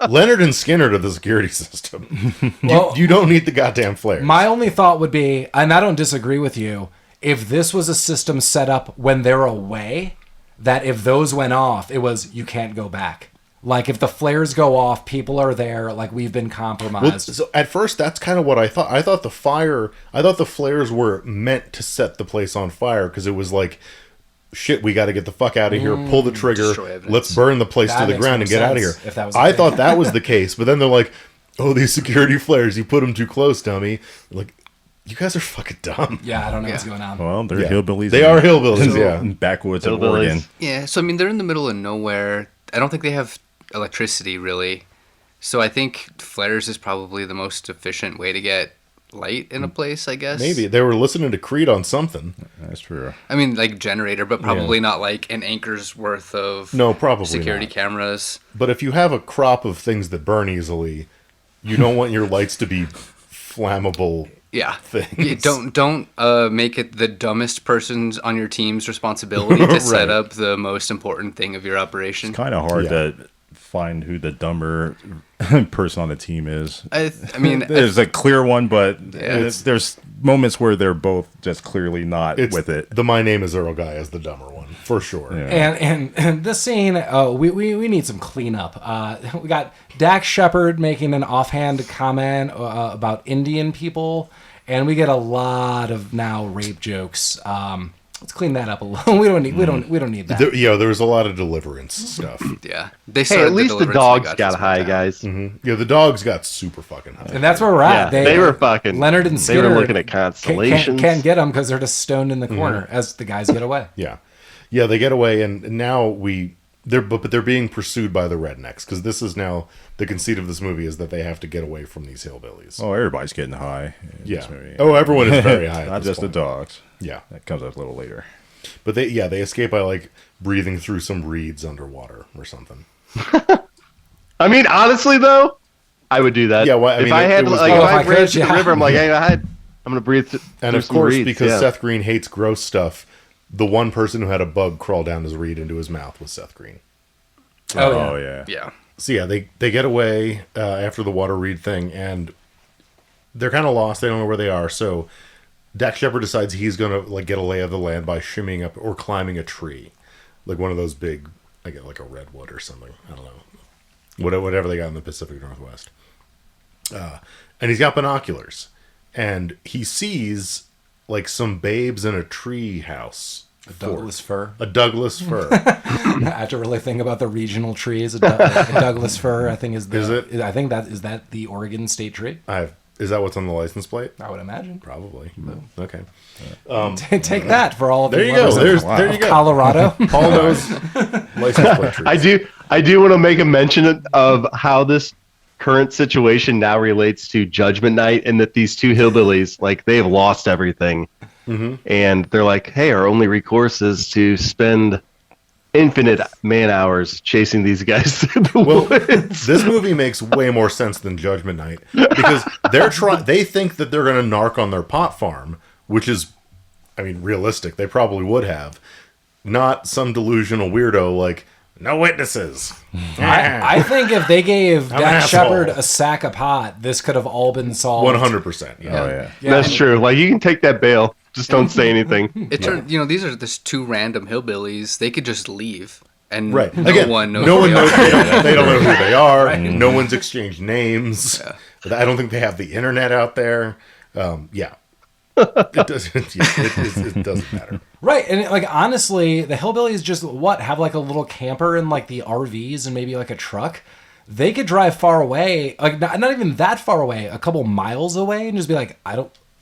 Leonard and Skinner are the security system. You don't need the goddamn flares. My only thought would be, and I don't disagree with you, if this was a system set up when they're away, that if those went off, it was, you can't go back. Like, if the flares go off, people are there, like, we've been compromised. Well, so at first, that's kind of what I thought. I thought the flares were meant to set the place on fire because it was like, shit, we got to get the fuck out of here, pull the trigger, Destroy evidence. let's burn the place That to the makes ground more and get out of here. sense if that was the I thing. thought that was the case, but then they're like, oh, these security flares, you put them too close, dummy. Like, you guys are fucking dumb. Yeah, I don't know what's going on. Well, they're Yeah. hillbillies. They are hillbillies, yeah. in backwoods of Hillbillies. Oregon. Yeah, so I mean, they're in the middle of nowhere. I don't think they have electricity, really. So I think flares is probably the most efficient way to get light in a place, I guess. Maybe they were listening to Creed on something. That's true. I mean, like generator, but probably not like an anchor's worth of No, probably security not. cameras. But if you have a crop of things that burn easily, you don't want your lights to be flammable. Yeah. Things. Yeah, don't make it the dumbest person's on your team's responsibility to set Right. up the most important thing of your operation. Kind of hard Yeah. to find who the dumber person on the team is. I mean, there's a clear one, but there's moments where they're both just clearly not with it. The My Name Is Earl guy is the dumber one, for sure. Yeah. And this scene, we need some cleanup. We got Dax Shepard making an offhand comment about Indian people, and we get a lot of now rape jokes. Let's clean that up a little. We don't need that. There was a lot of deliverance stuff. Yeah. Hey, at least the dogs got high, guys. Mm-hmm. Yeah, the dogs got super fucking high. And that's where we're at. Yeah, they were fucking. Leonard and Skinner They were looking at constellations. Can't get them because they're just stoned in the corner as the guys get away. Yeah, they get away, and now they're being pursued by the rednecks, because this is now the conceit of this movie is that they have to get away from these hillbillies. Oh, everybody's getting high. Yeah. Oh, everyone is very high. Not just the dogs. Yeah, that comes up a little later. But they escape by like breathing through some reeds underwater or something. I mean, honestly though, I would do that. Yeah, well, if I ran to the river, I'm like, hey, I'm gonna breathe. And of course, because Seth Green hates gross stuff, the one person who had a bug crawl down his reed into his mouth was Seth Green. Oh yeah. Yeah. So yeah, they get away after the water reed thing, and they're kind of lost. They don't know where they are. So Dax Shepard decides he's gonna like get a lay of the land by shimmying up or climbing a tree, like one of those big, like a redwood or something. I don't know, whatever they got in the Pacific Northwest. And he's got binoculars, and he sees like some babes in a tree house. A Douglas fir. I have to really think about the regional trees. A Douglas fir, I think, is that the Oregon state tree? Is that what's on the license plate? I would imagine. Probably. Okay. Take that for all of there you go. There you go. Colorado. Paul knows license plate trees. I do want to make a mention of how this current situation now relates to Judgment Night, and that these two hillbillies, like, they've lost everything. Mm-hmm. And they're like, hey, our only recourse is to spend infinite man hours chasing these guys through the woods. This movie makes way more sense than Judgment Night, because they think that they're going to narc on their pot farm, which is, I mean, realistic. They probably would have. Not some delusional weirdo like, no witnesses. I think if they gave Dax Shepard a sack of pot, this could have all been solved. 100%. Yeah. Oh yeah. That's true. Like, you can take that bail. Just don't say anything. It turned, these are just two random hillbillies. They could just leave, and right. no one knows. They don't know who they are. Right. No one's exchanged names. Yeah. I don't think they have the internet out there. Yeah. It doesn't. It doesn't matter. Right, and like honestly, the hillbillies just have like a little camper and like the RVs and maybe like a truck. They could drive far away, like not even that far away, a couple miles away, and just be like,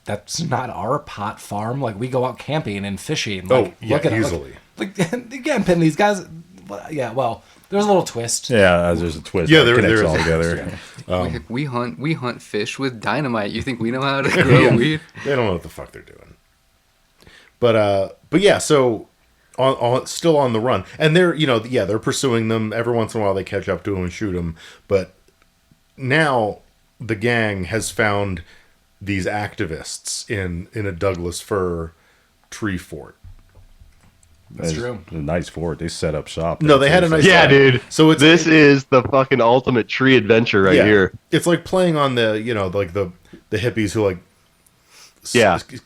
that's not our pot farm. Like, we go out camping and fishing. Like, look at easily. Like again, pin these guys. Yeah, well, there's a little twist. Yeah, there's a twist. Yeah, there is all together. We hunt fish with dynamite. You think we know how to grow weed? They don't know what the fuck they're doing. But yeah, so still on the run, and they're pursuing them. Every once in a while, they catch up to them and shoot them. But now the gang has found these activists in a Douglas fir tree fort. That's true. A nice fort. They set up shop. No, they had a nice spot. Dude. So this is the fucking ultimate tree adventure right here. It's like playing on the like the hippies who like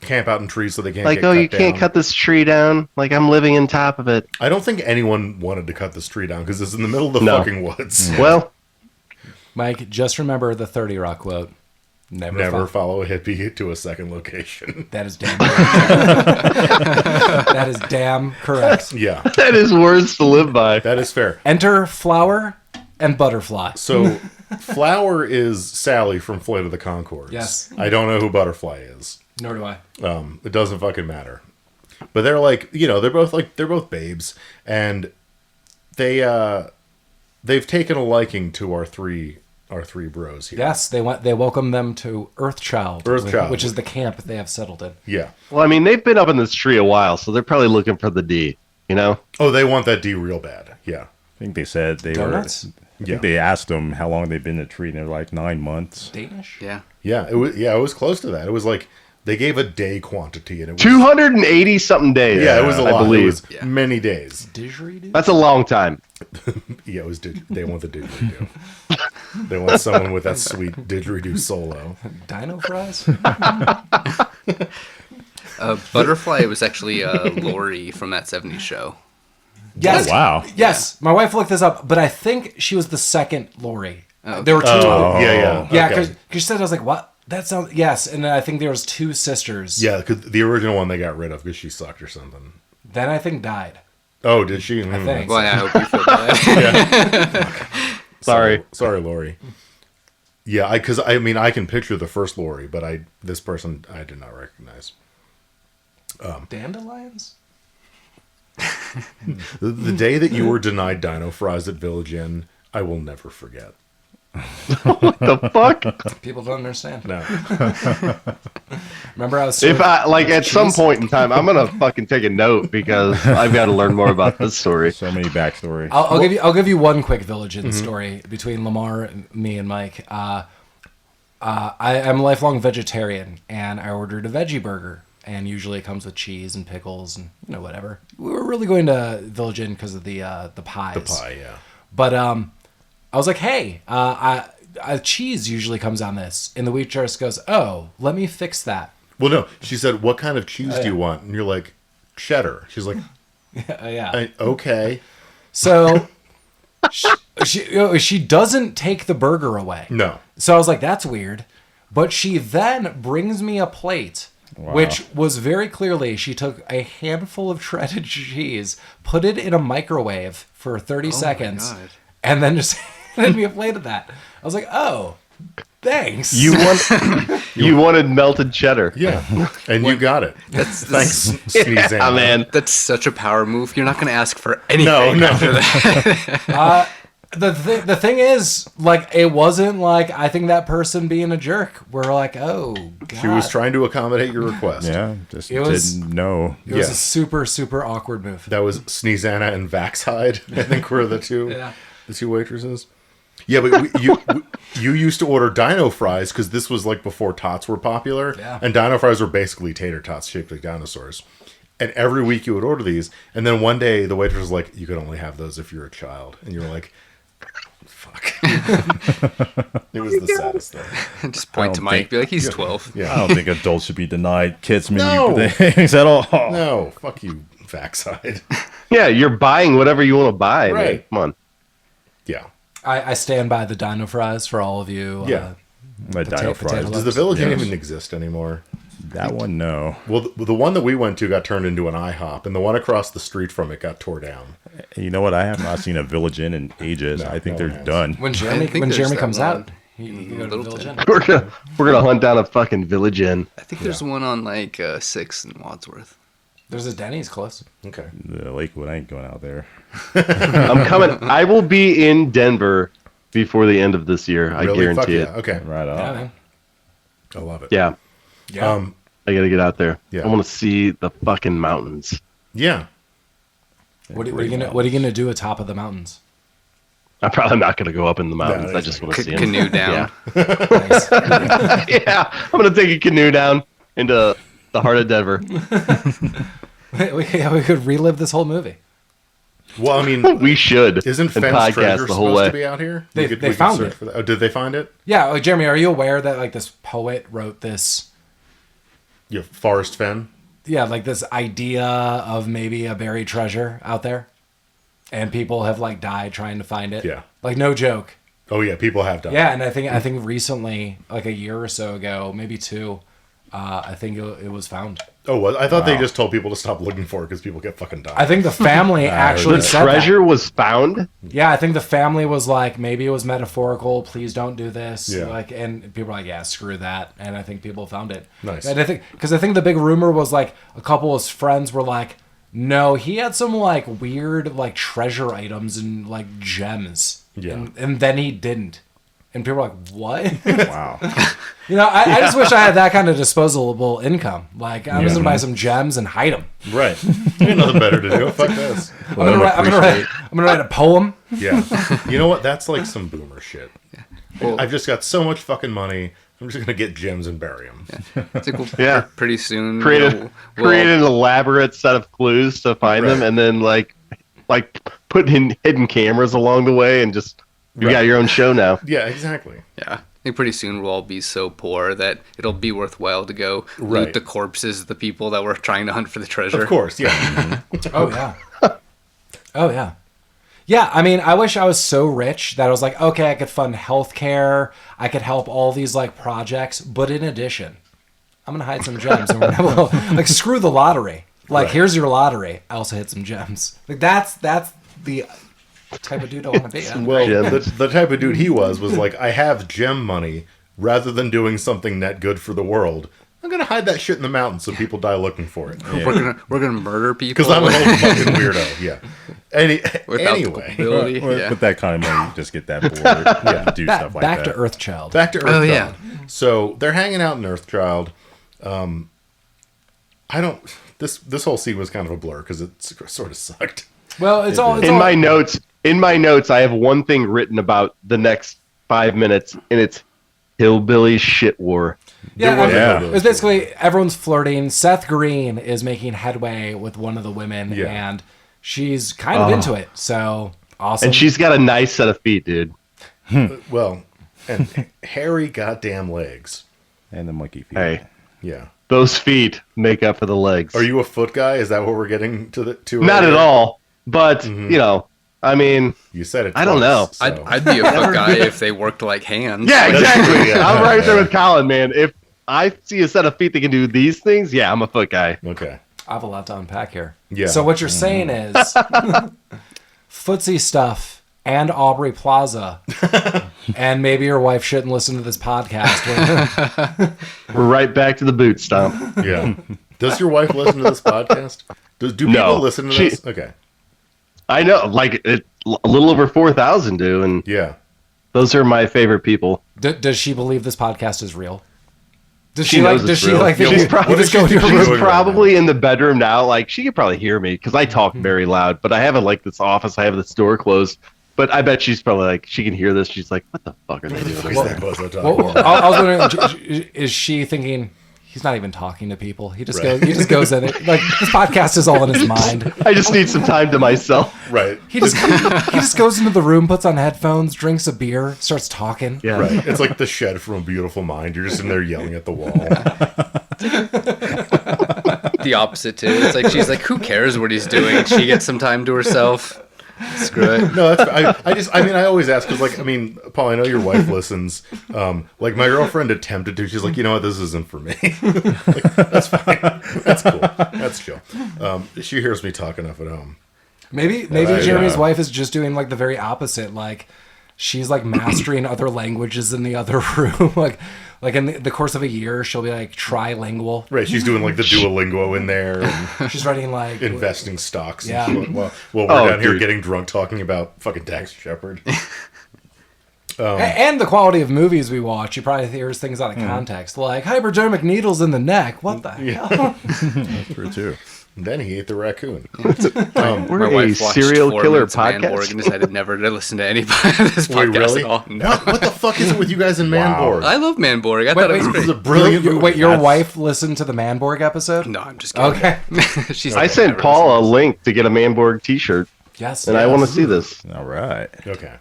camp out in trees so they can't like, get you can't cut this tree down. Like, I'm living on top of it. I don't think anyone wanted to cut this tree down because it's in the middle of the fucking woods. Well, Mike, just remember the 30 Rock quote. Never follow a hippie to a second location. That is damn correct. That is damn correct. Yeah. That is words to live by. That is fair. Enter Flower and Butterfly. So, Flower is Sally from Flight of the Conchords. Yes. I don't know who Butterfly is. Nor do I. It doesn't fucking matter. But they're like, they're both babes, and they've taken a liking to our three bros here. Yes, they welcome them to Earthchild, which is the camp they have settled in. Yeah. Well, I mean, they've been up in this tree a while, so they're probably looking for the D, Oh, they want that D real bad. Yeah. I think they said they Donuts? I think they asked them how long they've been in the tree, and they're like 9 months. Danish? Yeah. Yeah, it was close to that. It was like They gave a day quantity, and it was 280 something days. Yeah, it was a lot. I believe. It was many days. Didgeridoo? That's a long time. Yeah, it was. They want the didgeridoo. They want someone with that sweet didgeridoo solo. Dino fries? Butterfly was actually Lori from that 70s show. Yes. Oh, wow. Yes. My wife looked this up, but I think she was the second Lori. Okay. There were two. Yeah. Yeah, Okay. because she said, I was like, what? That sounds... Yes, and then I think there was two sisters. Yeah, because the original one they got rid of because she sucked or something. Then I think died. Oh, did she? I think. Well, I hope you feel bad. Sorry. Sorry, Lori. Yeah, because I mean I can picture the first Lori, but this person I did not recognize. Dandelions? The day that you were denied Dino Fries at Village Inn, I will never forget. What the fuck? People don't understand. No. Remember I was... If I like at some point in time, I'm gonna fucking take a note because I've got to learn more about this story. So many backstory. I'll give you one quick Village Inn story between Lamar, and me, and Mike. I'm a lifelong vegetarian, and I ordered a veggie burger, and usually it comes with cheese and pickles and whatever. We were really going to Village Inn because of the pies. The pie, yeah. But I was like, hey, cheese usually comes on this, and the waitress goes, oh, let me fix that. Well, no, she said, "What kind of cheese do you want?" And you're like, "Cheddar." She's like, Yeah. "Okay." So she doesn't take the burger away. No. So I was like, that's weird. But she then brings me a plate, which was very clearly she took a handful of shredded cheese, put it in a microwave for 30 seconds, and then just handed me a plate of that. I was like, oh, thanks. You wanted melted cheddar. Yeah, and you got it. Thanks, Sneezanna. Yeah, man. That's such a power move. You're not going to ask for anything No. after that. The thing is, like, it wasn't like I think that person being a jerk. We're like, oh, God. She was trying to accommodate your request. Yeah, just It was- didn't know. It was Yeah. a super, super awkward move. That was Sneezanna and Vaxhide, I think were the two waitresses. Yeah, but you used to order Dino Fries because this was like before tots were popular. Yeah. And Dino Fries were basically tater tots shaped like dinosaurs. And every week you would order these. And then one day the waitress was like, you could only have those if you're a child. And you were like, fuck. It was the saddest thing. Just point to Mike. Be like, he's 12. Yeah. I don't think adults should be denied kids menu No. things at all. No, fuck you, Vaxide. Yeah, you're buying whatever you want to buy. Right. Man. Come on. Yeah. I stand by the Dino Fries for all of you. Yeah. My Dino potato Fries. love. Does the Village Inn Yes. even exist anymore? That one, no. Well, the one that we went to got turned into an IHOP, and the one across the street from it got tore down. You know what? I have not seen a Village Inn in ages. I think no they're one has. done. When I Jeremy think there's that comes one. out, you go to Littleton. Village Inn. We're gonna hunt down a fucking Village Inn. I think there's one on like 6th and Wadsworth. There's a Denny's close. Okay. The Lakewood, I ain't going out there. I'm coming. I will be in Denver before the end of this year. I Really? Fuck guarantee yeah. it. Okay. Right Yeah, on. man. I love it. Yeah, Yeah. I gotta get out there. Yeah. I want to see the fucking mountains. Yeah. What are you gonna do atop of the mountains? I'm probably not gonna go up in the mountains. No, I just want to see them. Canoe down. Nice. Yeah, I'm gonna take a canoe down into the heart of Denver. we could relive this whole movie. Well, I mean, We should. isn't and Fenn's podcast treasure the whole supposed way. to be out here? They We could found search it. for that. Oh, did they find it? Yeah, Jeremy, are you aware that like this poet wrote this? Yeah, Forrest Fenn. Yeah, like this idea of maybe a buried treasure out there, and people have like died trying to find it. Yeah. like no joke. Oh yeah, people have done. Yeah, and I think recently, like a year or so ago, maybe two, I think it was found. Oh, well, I thought they just told people to stop looking for it because people kept fucking dying. I think the family actually The said treasure was found. that. Yeah, I think the family was like, maybe it was metaphorical. Please don't do this. Yeah. Like, and people were like, yeah, screw that. And I think people found it. Nice. And I think the big rumor was like a couple of his friends were like, no, he had some like weird like treasure items and like gems. Yeah. And then he didn't. And people were like, what? Wow. I just wish I had that kind of disposable income. Like, I'm just going to buy some gems and hide them. Right. I got nothing better to do. Fuck this. I'm gonna write a poem. Yeah. You know what? That's like some boomer shit. Well- I've just got so much fucking money. I'm just gonna get gems and bury them. It's like, pretty soon create an elaborate set of clues to find them, and then like put in hidden cameras along the way, and just you got your own show now. Yeah, exactly. Yeah, I think pretty soon we'll all be so poor that it'll be worthwhile to go loot the corpses of the people that were trying to hunt for the treasure. Of course, yeah. Oh yeah. Oh yeah. Yeah, I mean, I wish I was so rich that I was like, okay, I could fund healthcare, I could help all these like projects, but in addition, I'm gonna hide some gems and we're gonna like screw the lottery. Like, here's your lottery. I also hit some gems. Like that's the type of dude I want to be. Well, the type of dude he was like, I have gem money. Rather than doing something net good for the world, I'm gonna hide that shit in the mountains so people die looking for it. Yeah. We're gonna murder people because I'm an old fucking weirdo. Yeah. Anyway, with that kind of money, you just get that bored. Yeah, do stuff like that. Back to Earthchild. Back to Earthchild. Yeah. So they're hanging out in Earthchild. This whole scene was kind of a blur because it sort of sucked. Well, my notes. In my notes, I have one thing written about the next 5 minutes, and it's hillbilly shit war. Yeah, it's basically everyone's flirting. Seth Green is making headway with one of the women, and she's kind of into it. So awesome. And she's got a nice set of feet, dude. Well, and hairy goddamn legs. And the monkey feet. Hey. Yeah. Those feet make up for the legs. Are you a foot guy? Is that what we're getting to? Not at all. But, you know, I mean... You said it twice, I don't know. So. I'd be a foot guy if they worked like hands. Yeah, exactly. I'm right there with Collin, man. If I see a set of feet that can do these things, yeah, I'm a foot guy. Okay. I have a lot to unpack here. Yeah. So what you're saying is footsie stuff and Aubrey Plaza and maybe your wife shouldn't listen to this podcast. We're right back to the boot stomp. Yeah. Does your wife listen to this podcast? Do people listen to this? Okay. I know, like a little over 4,000 do, and those are my favorite people. Does she believe this podcast is real? Does she like? Does she like? She's probably in the bedroom now. Like she could probably hear me because I talk very loud. But I have this office. I have this door closed. But I bet she's probably like she can hear this. She's like, "What the fuck are they doing?" I was wondering, is she thinking? He's not even talking to people. He just goes in it. Like this podcast is all in his mind. I just need some time to myself. Right. He just goes into the room, puts on headphones, drinks a beer, starts talking. Yeah. Right. It's like the shed from A Beautiful Mind. You're just in there yelling at the wall. The opposite too. It's like she's like, who cares what he's doing? She gets some time to herself. Screw it. No, that's I always ask because Paul, I know your wife listens. Like my girlfriend attempted to. She's like, you know what, this isn't for me. Like, that's fine. That's cool. That's chill. She hears me talk enough at home. Maybe Jeremy's wife is just doing like the very opposite. Like she's like mastering other languages in the other room. Like in the course of a year, she'll be like trilingual. Right, she's doing like the Duolingo in there. And she's writing like investing stocks. Yeah. And while we're down here getting drunk talking about fucking Dax Shepard. And the quality of movies we watch, you probably hears things out of context, like hypodermic needles in the neck. What the hell? That's true too. And then he ate the raccoon. We're a serial killer podcast. And decided never to listen to anybody of this podcast at all. No. What the fuck is it with you guys in Manborg? I love Manborg. I thought it was great. This is a brilliant movie. Wait, your wife listened to the Manborg episode? No, I'm just kidding. Okay. I sent Paul a link to get a Manborg t-shirt. Yes. And I want to see this. All right. Okay.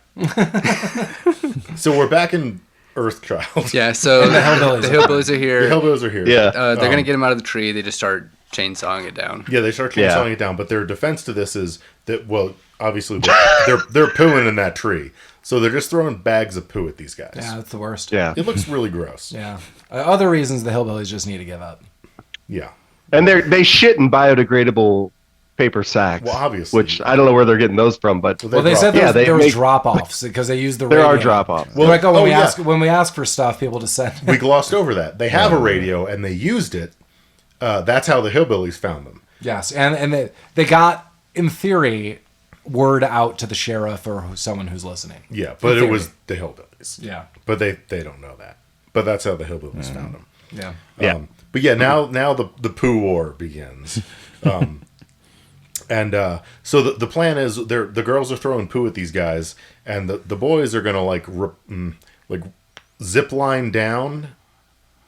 So we're back in Earthchild. Yeah, so the hillbillies are here. The hillbillies are here. Yeah. They're going to get him out of the tree. They just start chainsawing it down. Yeah, they start chainsawing it down, but their defense to this is that, well, obviously they're pooing in that tree. So they're just throwing bags of poo at these guys. Yeah, that's the worst. Yeah. It looks really gross. Yeah. Other reasons the hillbillies just need to give up. Yeah. And they shit in biodegradable paper sacks. Well, obviously. Which I don't know where they're getting those from, but they said there was drop-offs because they use the radio. There are drop-offs. Well, when we ask for stuff, people just send. We glossed over that. They have a radio and they used it. That's how the hillbillies found them. Yes, and they got, in theory, word out to the sheriff or someone who's listening. Yeah, but it was the hillbillies. Yeah. But they don't know that. But that's how the hillbillies found them. Yeah. But yeah, now the poo war begins. And so the plan is the girls are throwing poo at these guys, and the boys are gonna like zip line down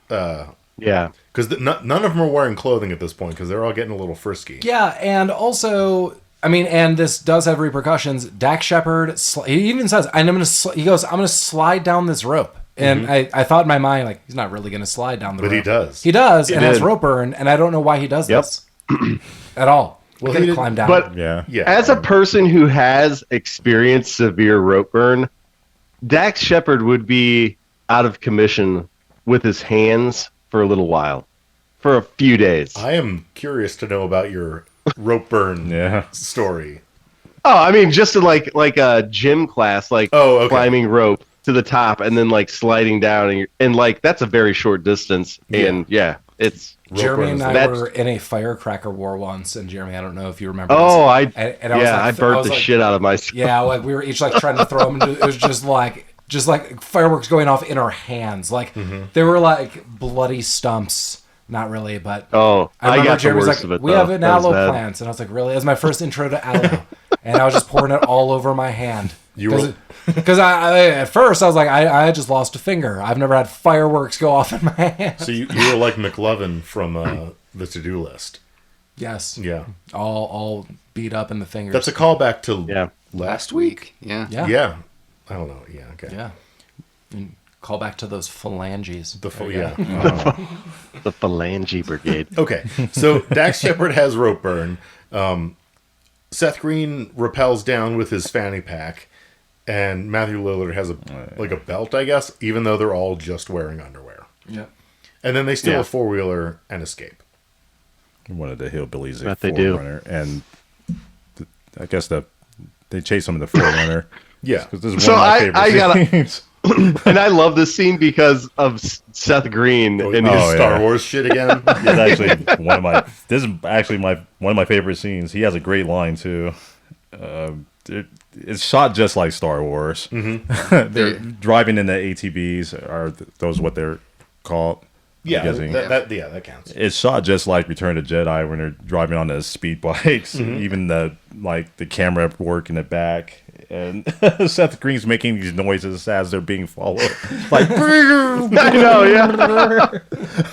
Yeah. Because none of them are wearing clothing at this point because they're all getting a little frisky. Yeah, and also, I mean, and this does have repercussions. Dax Shepard, he even says, I'm going to slide down this rope. And I thought in my mind, like, he's not really going to slide down the rope. But he does. He does, and has rope burn, and I don't know why he does this at all. Well, he climb down. But as a person who has experienced severe rope burn, Dax Shepard would be out of commission with his hands for a little while, for a few days. I am curious to know about your rope burn story. Oh, I mean, just in like a gym class, like climbing rope to the top and then like sliding down, and like that's a very short distance. And it's Jeremy and I were in a firecracker war once, and Jeremy, I don't know if you remember. Oh, I burnt the shit out of my. Yeah, like we were each like trying to throw them. It was just like fireworks going off in our hands. Like there were like bloody stumps. Not really, but I got Jeremy's the worst like, of it. We have an aloe plant, and I was like, really? It was my first intro to aloe, and I was just pouring it all over my hand. Because I at first I was like, I just lost a finger. I've never had fireworks go off in my hand. So you were like McLovin from the To-Do List. Yes. Yeah. All beat up in the fingers. That's a callback to last week. Yeah. I don't know. Yeah. Okay. Yeah. And call back to those phalanges. The phalange brigade. Okay. So Dax Shepard has rope burn. Seth Green rappels down with his fanny pack. And Matthew Lillard has a belt, I guess, even though they're all just wearing underwear. Yeah. And then they steal a four-wheeler and escape. One of the hillbillies, that they do. And I guess they chase him in the Forerunner. Yeah. Because this is one of my favorite scenes. And I love this scene because of Seth Green and his Star Wars shit again. It's actually one of my favorite scenes. He has a great line too. It's shot just like Star Wars. Mm-hmm. They're driving in the ATVs. Are those what they're called? Yeah, that counts. It's shot just like Return of the Jedi when they're driving on the speed bikes. Mm-hmm. Even the camera work in the back. And Seth Green's making these noises as they're being followed. Like, I know, yeah.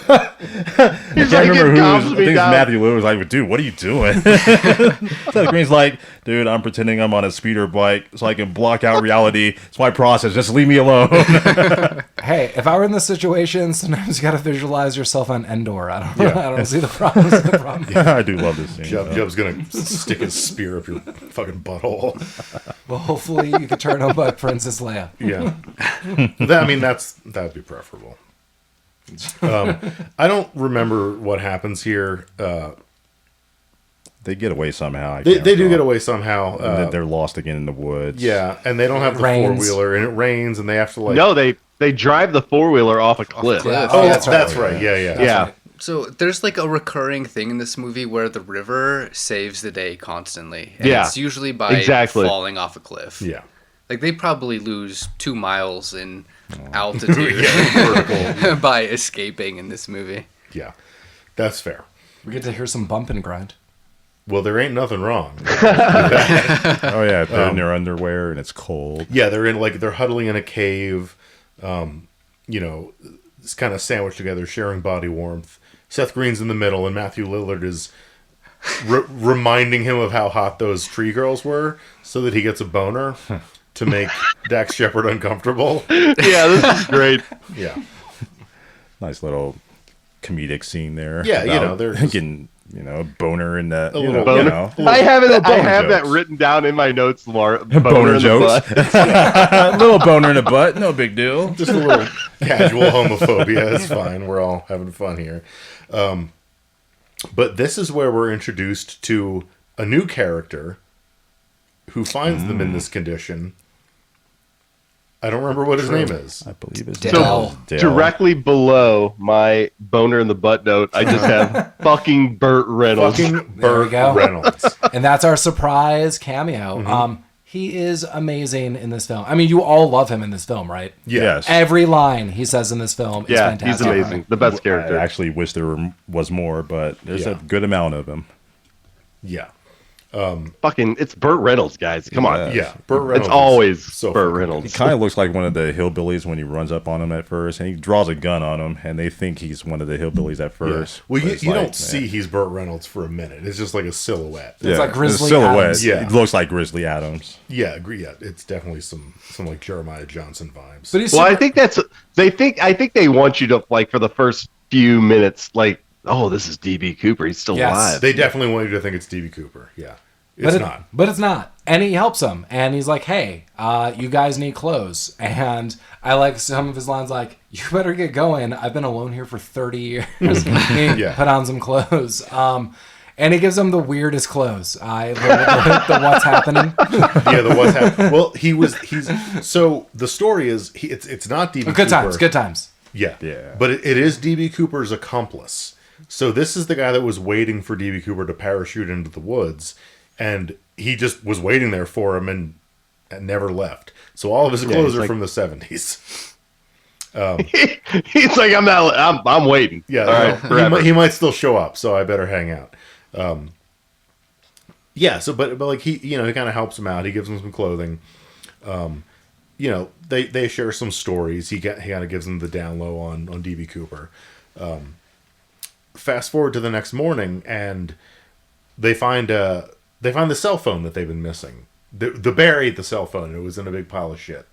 I can't remember who. I think it's Matthew Lillard was like, dude, what are you doing? Seth Green's like, dude, I'm pretending I'm on a speeder bike so I can block out reality. It's my process. Just leave me alone. Hey, if I were in this situation, sometimes you got to visualize yourself on Endor. I don't see the problem. Yeah, I do love this scene. Jub's going to stick his spear up your fucking butthole. Well, hopefully you can turn on by Princess Leia. Yeah. That would be preferable. I don't remember what happens here. They get away somehow. They do get away somehow. They're lost again in the woods. Yeah, and they don't have the four-wheeler, and it rains, and they have to No, they drive the four-wheeler off a cliff. Oh, that's right. Yeah. Right. So there's like a recurring thing in this movie where the river saves the day constantly. And it's usually by falling off a cliff. Yeah. Like they probably lose 2 miles in altitude by escaping in this movie. Yeah. That's fair. We get to hear some bump and grind. Well, there ain't nothing wrong. Oh yeah, they're in their underwear and it's cold. Yeah, they're huddling in a cave, it's kind of sandwiched together, sharing body warmth. Seth Green's in the middle, and Matthew Lillard is reminding him of how hot those tree girls were, so that he gets a boner to make Dax Shepard uncomfortable. Yeah, this is great. Yeah, nice little comedic scene there. Yeah, they're getting boner in the boner. I have that written down in my notes, Lamar. Boner jokes. Little boner in the butt, no big deal. Just a little casual homophobia. It's fine. We're all having fun here. But this is where we're introduced to a new character who finds them in this condition. I don't remember what his name is. I believe it's Dale. Directly below my boner in the butt note, I just have fucking Burt Reynolds. Reynolds. And that's our surprise cameo. Mm-hmm. He is amazing in this film. I mean, you all love him in this film, right? Yes. Every line he says in this film is fantastic. He's amazing. The best character. I actually wish there was more, but there's a good amount of him. Yeah. Fucking, it's Burt Reynolds, guys. Come on. Yeah, Burt Reynolds. It's always so Burt He Reynolds. kind of looks like one of the hillbillies when he runs up on him at first, and he draws a gun on him, and they think he's one of the hillbillies at first. Well, But it's you like, don't see he's Burt Reynolds for a minute. It's just like a silhouette. It's like Grizzly silhouette. Adams. Yeah. It looks like Grizzly Adams. Yeah, agree. Yeah, it's definitely some like Jeremiah Johnson vibes. But he's Well, super, I think they want you to, like, for the first few minutes, like, oh, this is DB Cooper. He's still Yes. alive. They definitely want you to think it's DB Cooper. Yeah, it's not. But it's not. And he helps him. And he's like, hey, you guys need clothes. And I like some of his lines like, you better get going. I've been alone here for 30 years. Yeah. Put on some clothes. And he gives them the weirdest clothes. The what's happening. Yeah, the what's happening. Well, he's so the story is it's not DB Good Cooper. Good times. Yeah. Yeah. But it is DB Cooper's accomplice. So this is the guy that was waiting for DB Cooper to parachute into the woods, and he just was waiting there for him and never left. So all of his clothes are like- from the 70s. He's like, I'm waiting. Yeah, All right, forever. he might still show up, so I better hang out. Yeah, so but like he kind of helps him out. He gives him some clothing. They share some stories. He kind of gives them the down low on DB Cooper. Fast forward to the next morning, and they find the cell phone that they've been missing. The bear ate the cell phone, and it was in a big pile of shit.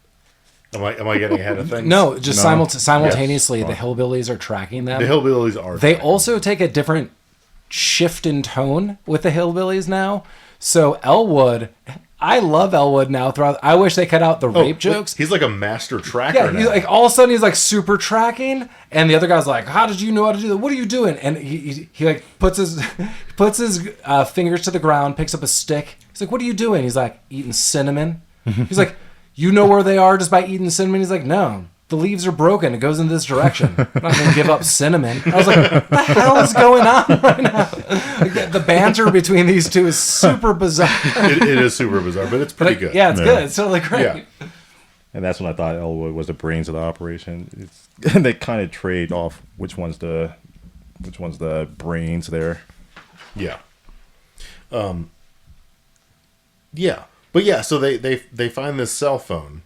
Am I getting ahead of things? No, just No. simultaneously, Yes. the hillbillies are tracking them. The hillbillies are. They also take a different shift in tone with the hillbillies now. So Elwood, I love Elwood now. I wish they cut out the rape jokes. He's like a master tracker Yeah, now. he's like all of a sudden he's like super tracking, and the other guy's like, "How did you know how to do that? What are you doing?" And he like puts his fingers to the ground, picks up a stick. He's like, "What are you doing?" He's like, "Eating cinnamon." He's like, "You know where they are just by eating cinnamon?" He's like, "No, the leaves are broken. It goes in this direction. I'm not gonna give up cinnamon." I was like, "What the hell is going on right now?" Like, the banter between these two is super bizarre. it is super bizarre, but it's pretty good. Yeah, it's Yeah. good. It's totally great. Yeah. And that's when I thought Elwood was the brains of the operation. They kind of trade off which one's the brains there. Yeah. Yeah. But yeah, so they find this cell phone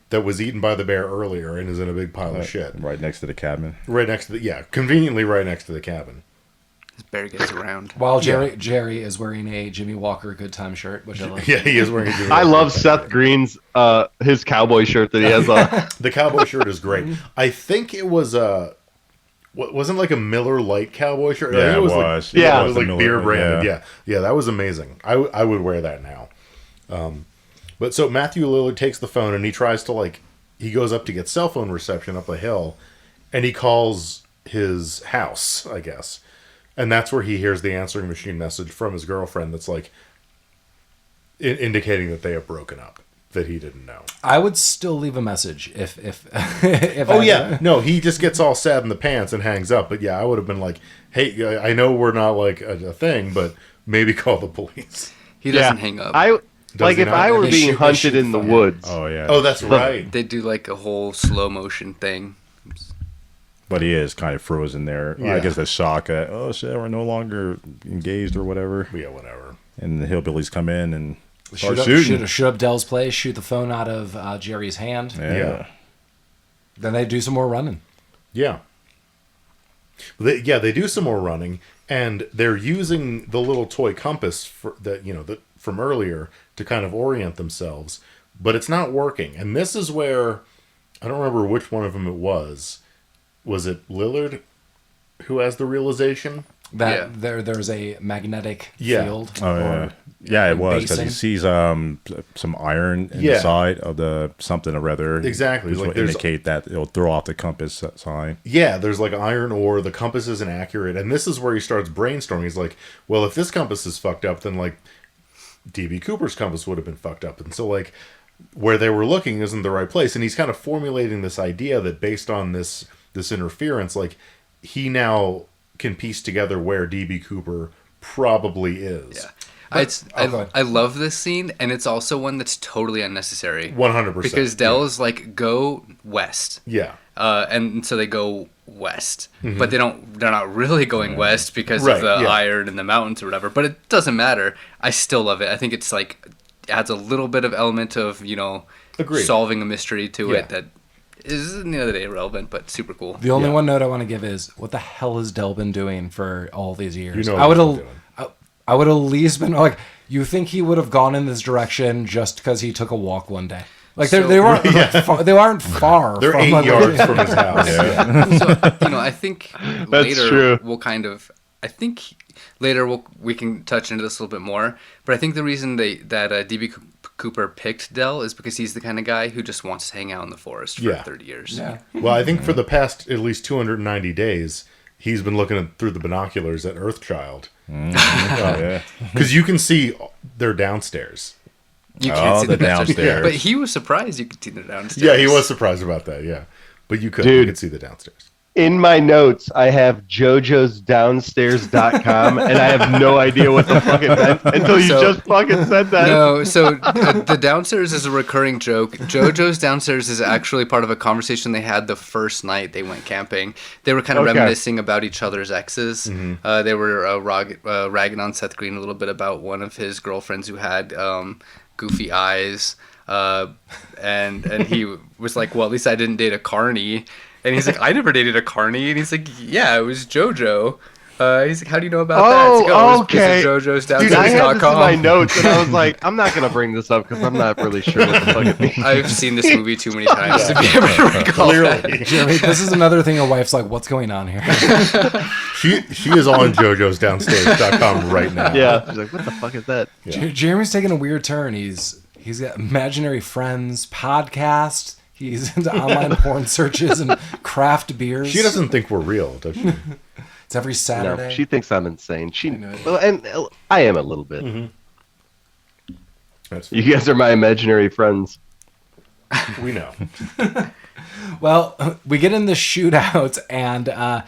that was eaten by the bear earlier and is in a big pile of shit. Right next to the cabin. Right next to conveniently right next to the cabin. This bear gets around. While Jerry is wearing a Jimmy Walker Good Time shirt, which I like. Yeah, he is wearing a I love Seth Green's his cowboy shirt that he has on. The cowboy shirt is great. I think it was wasn't like a Miller Lite cowboy shirt. I Yeah, think it was. Like, Yeah. it was like Miller, beer branded. yeah. Yeah, that was amazing. I would wear that now. But so Matthew Lillard takes the phone and he tries to he goes up to get cell phone reception up a hill, and he calls his house, I guess, and that's where he hears the answering machine message from his girlfriend that's like indicating that they have broken up, that he didn't know. I would still leave a message if Oh yeah, no, he just gets all sad in the pants and hangs up. But yeah, I would have been like, hey, I know we're not like a thing, but maybe call the police. He doesn't hang up. Does he If not? I were They being shoot hunted the in the phone. woods. Oh yeah. Oh, that's right. They do like a whole slow motion thing. But he is kind of frozen there. Yeah. I guess the shock that, oh shit, we're no longer engaged or whatever. Yeah, whatever. And the hillbillies come in and start shoot shooting. up Dell's place, shoot the phone out of Jerry's hand. Yeah. Then they do some more running. Yeah. They do some more running, and they're using the little toy compass from earlier to kind of orient themselves, but it's not working. And this is where I don't remember which one of them it was. Was it Lillard who has the realization? That there's a magnetic Yeah. field. Oh yeah. or Yeah, it was because he basing. sees some iron in the side of the something or other. Exactly. Which Like, will there's- indicate that it'll throw off the compass sign. Yeah, there's like iron ore, the compass isn't accurate, and this is where he starts brainstorming. He's like, well, if this compass is fucked up, then like DB Cooper's compass would have been fucked up. And so like where they were looking isn't the right place. And he's kind of formulating this idea that based on this interference, like he now can piece together where DB Cooper probably is. Yeah. go ahead. I love this scene, and it's also one that's totally unnecessary. 100%. Because Dell's like, go west. Yeah. And so they go west, but they're not really going west because Right, of the yeah. iron in the mountains or whatever. But it doesn't matter. I still love it. I think it's like adds a little bit of element of Agreed. solving a mystery to Yeah. it that is at the end of the day irrelevant, but super cool. The only Yeah. one note I want to give is, what the hell has Del been doing for all these years? You know I would what he's have, been I would have at least been like, you think he would have gone in this direction just because he took a walk one day? Like they weren't they aren't far. They're from 8 like, yards from his house. So, I think That's later true. we'll kind of. I think later we can touch into this a little bit more. But I think the reason that DB Cooper picked Del is because he's the kind of guy who just wants to hang out in the forest for 30 years. Yeah. Well, I think for the past at least 290 days, he's been looking through the binoculars at Earthchild. Because you can see their downstairs. You can't see the the downstairs. downstairs. But he was surprised you could see the downstairs. Yeah, he was surprised about that, yeah. But you Dude. could see the downstairs. In my notes, I have jojosdownstairs.com, and I have no idea what the fuck it meant until you just fucking said that. No, so the downstairs is a recurring joke. JoJo's downstairs is actually part of a conversation they had the first night they went camping. They were kind of reminiscing about each other's exes. They were ragging on Seth Green a little bit about one of his girlfriends who had goofy eyes. And he was like, well, at least I didn't date a carny. And he's like, I never dated a carny. And he's like, yeah, it was JoJo. He's like, how do you know about that? It's like, Oh, it's because okay. of JoJo's Dude, I had this in my downstairs.com. notes, and I was like, I'm not going to bring this up because I'm not really sure what the fuck it means. I've seen this movie too many times to be able to recall that. Clearly. Jeremy, this is another thing your wife's like, what's going on here? She is on jojosdownstairs.com right now. Yeah. She's like, what the fuck is that? Jeremy's taking a weird turn. He's got imaginary friends, podcast. He's into online porn searches and craft beers. She doesn't think we're real, does she? It's every Saturday. No, she thinks I'm insane. know it. Well, and I am a little bit. That's You guys are my imaginary friends. we know. Well, we get in the shootout, and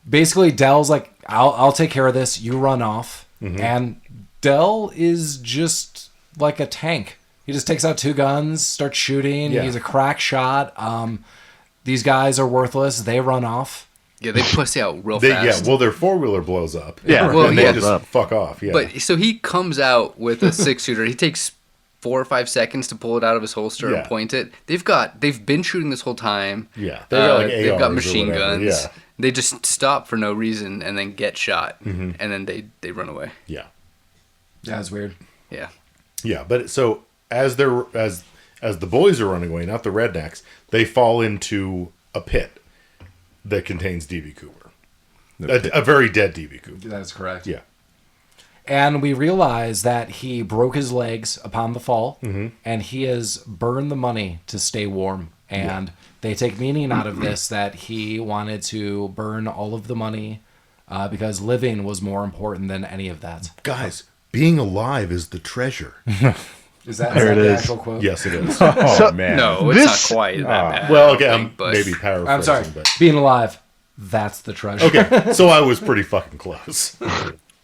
basically Dell's like, I'll take care of this. You run off. And Dell is just like a tank. He just takes out 2 guns, starts shooting. Yeah. He's a crack shot. These guys are worthless. They run off. Yeah, they pussy out real fast. Yeah, well, their 4-wheeler blows up. Yeah, well, and yeah. they just fuck off. Yeah. But so he comes out with a 6-shooter. He takes 4 or 5 seconds to pull it out of his holster Yeah. and point it. They've been shooting this whole time. Yeah, they've got, like, they've got ARs or machine whatever, guns. yeah. They just stop for no reason and then get shot, and then they run away. yeah. Yeah, it's weird. Yeah. Yeah, but so as the boys are running away, not the rednecks, they fall into a pit that contains DB Cooper. A very dead DB Cooper. That is correct. Yeah. And we realize that he broke his legs upon the fall, and he has burned the money to stay warm. And they take meaning out of this that he wanted to burn all of the money because living was more important than any of that. Guys, being alive is the treasure. Is that, There it the is. actual quote? Yes, it is. Oh, So- man. No, it's This- not quite that bad. Well, I okay, don't I'm think, but maybe paraphrasing. I'm sorry. But... Being alive, that's the treasure. Okay, so I was pretty fucking close.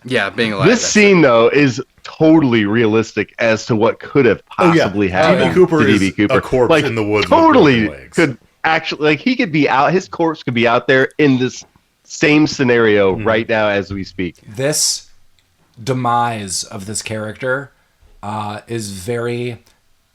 Yeah, being alive. This that's scene, though, is totally realistic as to what could have possibly happened DB Cooper to is DB Cooper. a corpse in the woods with Totally broken legs. could actually, like, he could be out. His corpse could be out there in this same scenario right now as we speak. This demise of this character is very,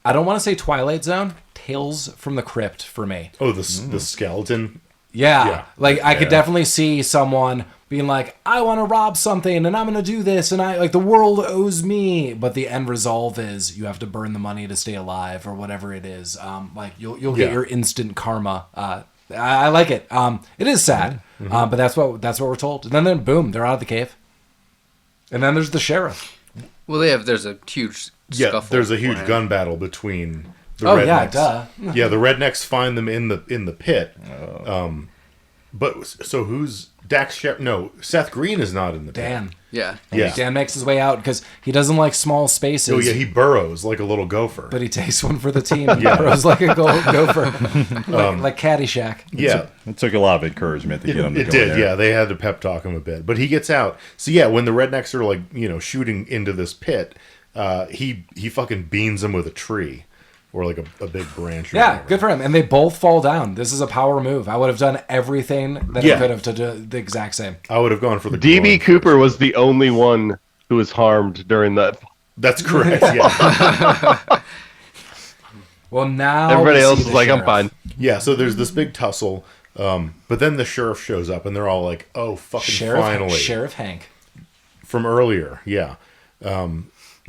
I don't want to say Twilight Zone, Tales from the Crypt for me. Oh, the skeleton. Yeah. Yeah. Like I could Yeah. definitely see someone being like, I want to rob something and I'm going to do this and I like the world owes me, but the end resolve is you have to burn the money to stay alive or whatever it is. Like you'll get Yeah. your instant karma. I like it. It is sad, but that's what we're told. And then boom, they're out of the cave. And then there's the sheriff. Well, there's a huge Yeah, scuffle. there's a huge beforehand. gun battle between the Oh, rednecks. yeah, duh. Yeah, the rednecks find them in the pit. But so who's Dax Shepard? No, Seth Green is not in the pit. Dan. Yeah. Yeah. Dan makes his way out because he doesn't like small spaces. Oh yeah, he burrows like a little gopher. but he takes one for the team. He throws like a gopher, like Caddyshack. Yeah, It took a lot of encouragement to get him to it go did. there. Yeah, they had to pep talk him a bit, but he gets out. So yeah, when the rednecks are like shooting into this pit, he fucking beans them with a tree, or like a big branch. Or Yeah, whatever. good for him. And they both fall down. This is a power move. I would have done everything that I could have to do the exact same. I would have gone for the DB Cooper was the only one who was harmed during that. That's correct. Yeah. Well, now Everybody we else see is the like, I'm sheriff. fine. Yeah. So there's this big tussle, but then the sheriff shows up, and they're all like, "Oh, fucking finally!" Sheriff Hank. From earlier, yeah. They're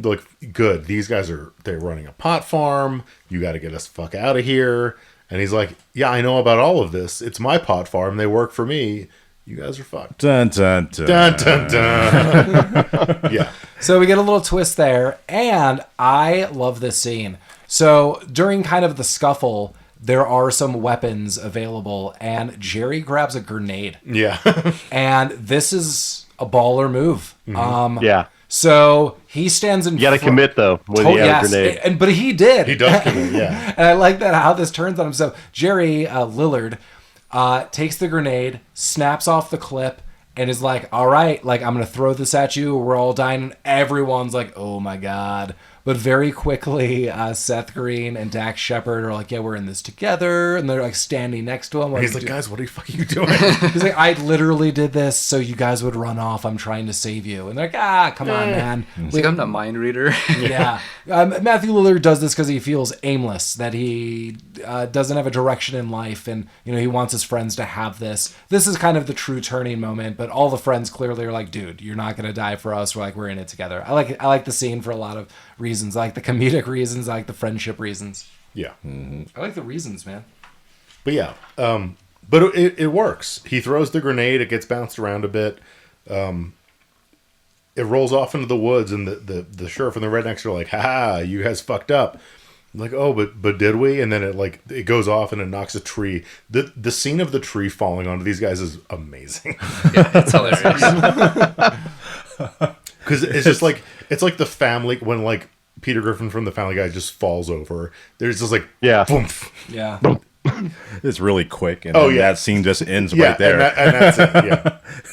like, "Good. These guys they're running a pot farm. You got to get us the fuck out of here." And he's like, "Yeah, I know about all of this. It's my pot farm. They work for me. You guys are fucked." Dun, dun, dun. Dun dun dun. Yeah. So we get a little twist there, and I love this scene. So during kind of the scuffle, there are some weapons available, and Jerry grabs a grenade. Yeah. And this is a baller move. Yeah. So he stands in You got to commit, though, when you have a grenade. But he did. He does commit, yeah. And I like that how this turns on him. So Jerry Lillard takes the grenade, snaps off the clip, and is like, all right, like, I'm going to throw this at you. We're all dying. And everyone's like, oh, my God. But very quickly, Seth Green and Dax Shepard are like, yeah, we're in this together. And they're like standing next to him. He's like, "Guys, what the fuck are you doing?" He's like, I literally did this so you guys would run off. I'm trying to save you. And they're like, come on, man. It's like, I'm not mind reader. Yeah. Matthew Lillard does this because he feels aimless, that he doesn't have a direction in life. And, you know, he wants his friends to have this. This is kind of the true turning moment. But all the friends clearly are like, dude, you're not going to die for us. We're in it together. I like the scene for a lot of reasons. I like the comedic reasons. I like the friendship reasons. Yeah. I like the reasons, man. But yeah, but it works. He throws the grenade. It gets bounced around a bit. It rolls off into the woods, and the sheriff and the rednecks are like, "Ha! You guys fucked up." I'm like, "Oh, but did we?" And then it goes off and it knocks a tree. The scene of the tree falling onto these guys is amazing. Yeah, it's hilarious. Because it's just like the family when like Peter Griffin from the Family Guy just falls over. There's just like boom. Yeah. It's really quick, and Oh, then yeah. that scene just ends Yeah, right there. and that's it.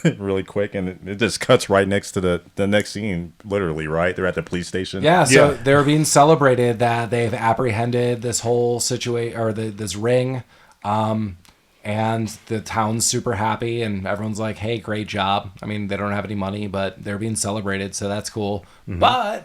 Yeah. Really quick, and it just cuts right next to the next scene. Literally, right? They're at the police station. Yeah, so Yeah. they're being celebrated that they've apprehended this whole situation, or this ring, and the town's super happy, and everyone's like, "Hey, great job!" I mean, they don't have any money, but they're being celebrated, so that's cool. But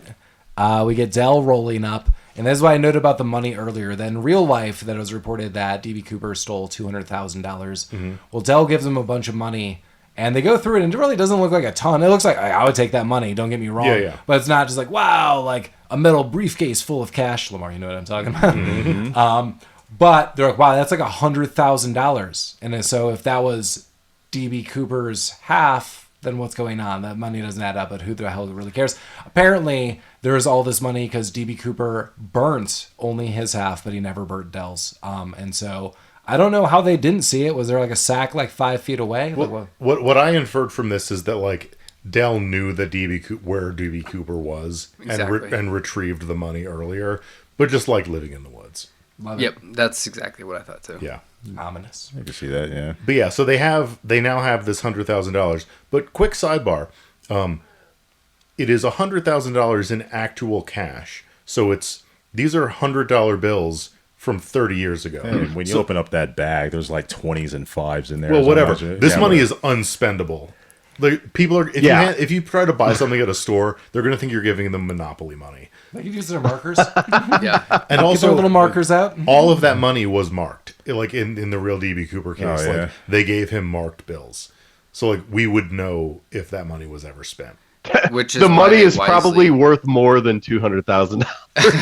we get Dell rolling up, and that's why I noted about the money earlier. That in real life, that it was reported that DB Cooper stole $200,000. Well, Dell gives him a bunch of money. And they go through it, and it really doesn't look like a ton. It looks like I would take that money. Don't get me wrong. Yeah. But it's not just like, wow, like a metal briefcase full of cash. Lamar, you know what I'm talking about. But they're like, wow, that's like $100,000. And so if that was DB Cooper's half, then what's going on? That money doesn't add up, but who the hell really cares? Apparently, there is all this money because DB Cooper burnt only his half, but he never burnt Dell's. And so I don't know how they didn't see it. Was there like a sack like 5 feet away? What I inferred from this is that like Dell knew that where DB Cooper was Exactly. and retrieved the money earlier, but just like living in the woods. Yep, that's exactly what I thought too. Yeah. Ominous. I can see that. Yeah. But yeah, so they now have this $100,000. But quick sidebar, it is $100,000 in actual cash. So these are $100 bills from 30 years ago. And when you open up that bag, there's like 20s and 5s in there. Well, so whatever. much- This yeah, money but- is unspendable. Like people are, Yeah. if you try to buy something at a store, they're going to think you're giving them Monopoly money. They could use their markers. Yeah. And Get their also, little markers out. all of that money was marked. Like in the real DB Cooper case, Oh, yeah. like they gave him marked bills. So like we would know if that money was ever spent. Which is The why money they is wisely- probably worth more than $200,000.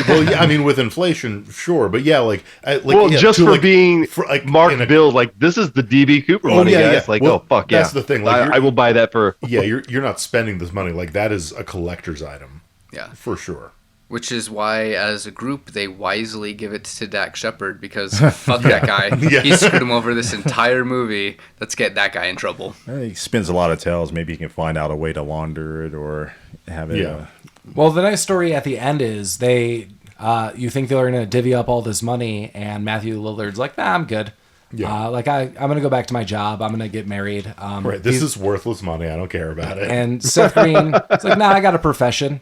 Well, yeah, I mean with inflation, sure, but yeah, Well, yeah, just to, for like, being like, marked in a- bill, like this is the DB Cooper money, yeah, guys. yeah. Like, Well, oh fuck yeah, that's the thing, like, I will buy that for. Yeah, you're not spending this money like that is a collector's item. Yeah. For sure. Which is why, as a group, they wisely give it to Dax Shepard because fuck that guy. Yeah. He screwed him over this entire movie. Let's get that guy in trouble. He spins a lot of tails. Maybe he can find out a way to launder it or have it. Yeah. Well, the nice story at the end is they, you think they're going to divvy up all this money, and Matthew Lillard's like, nah, I'm good. Yeah. I'm going to go back to my job. I'm going to get married. Right. This is worthless money. I don't care about it. And Seth Green is like, nah, I got a profession.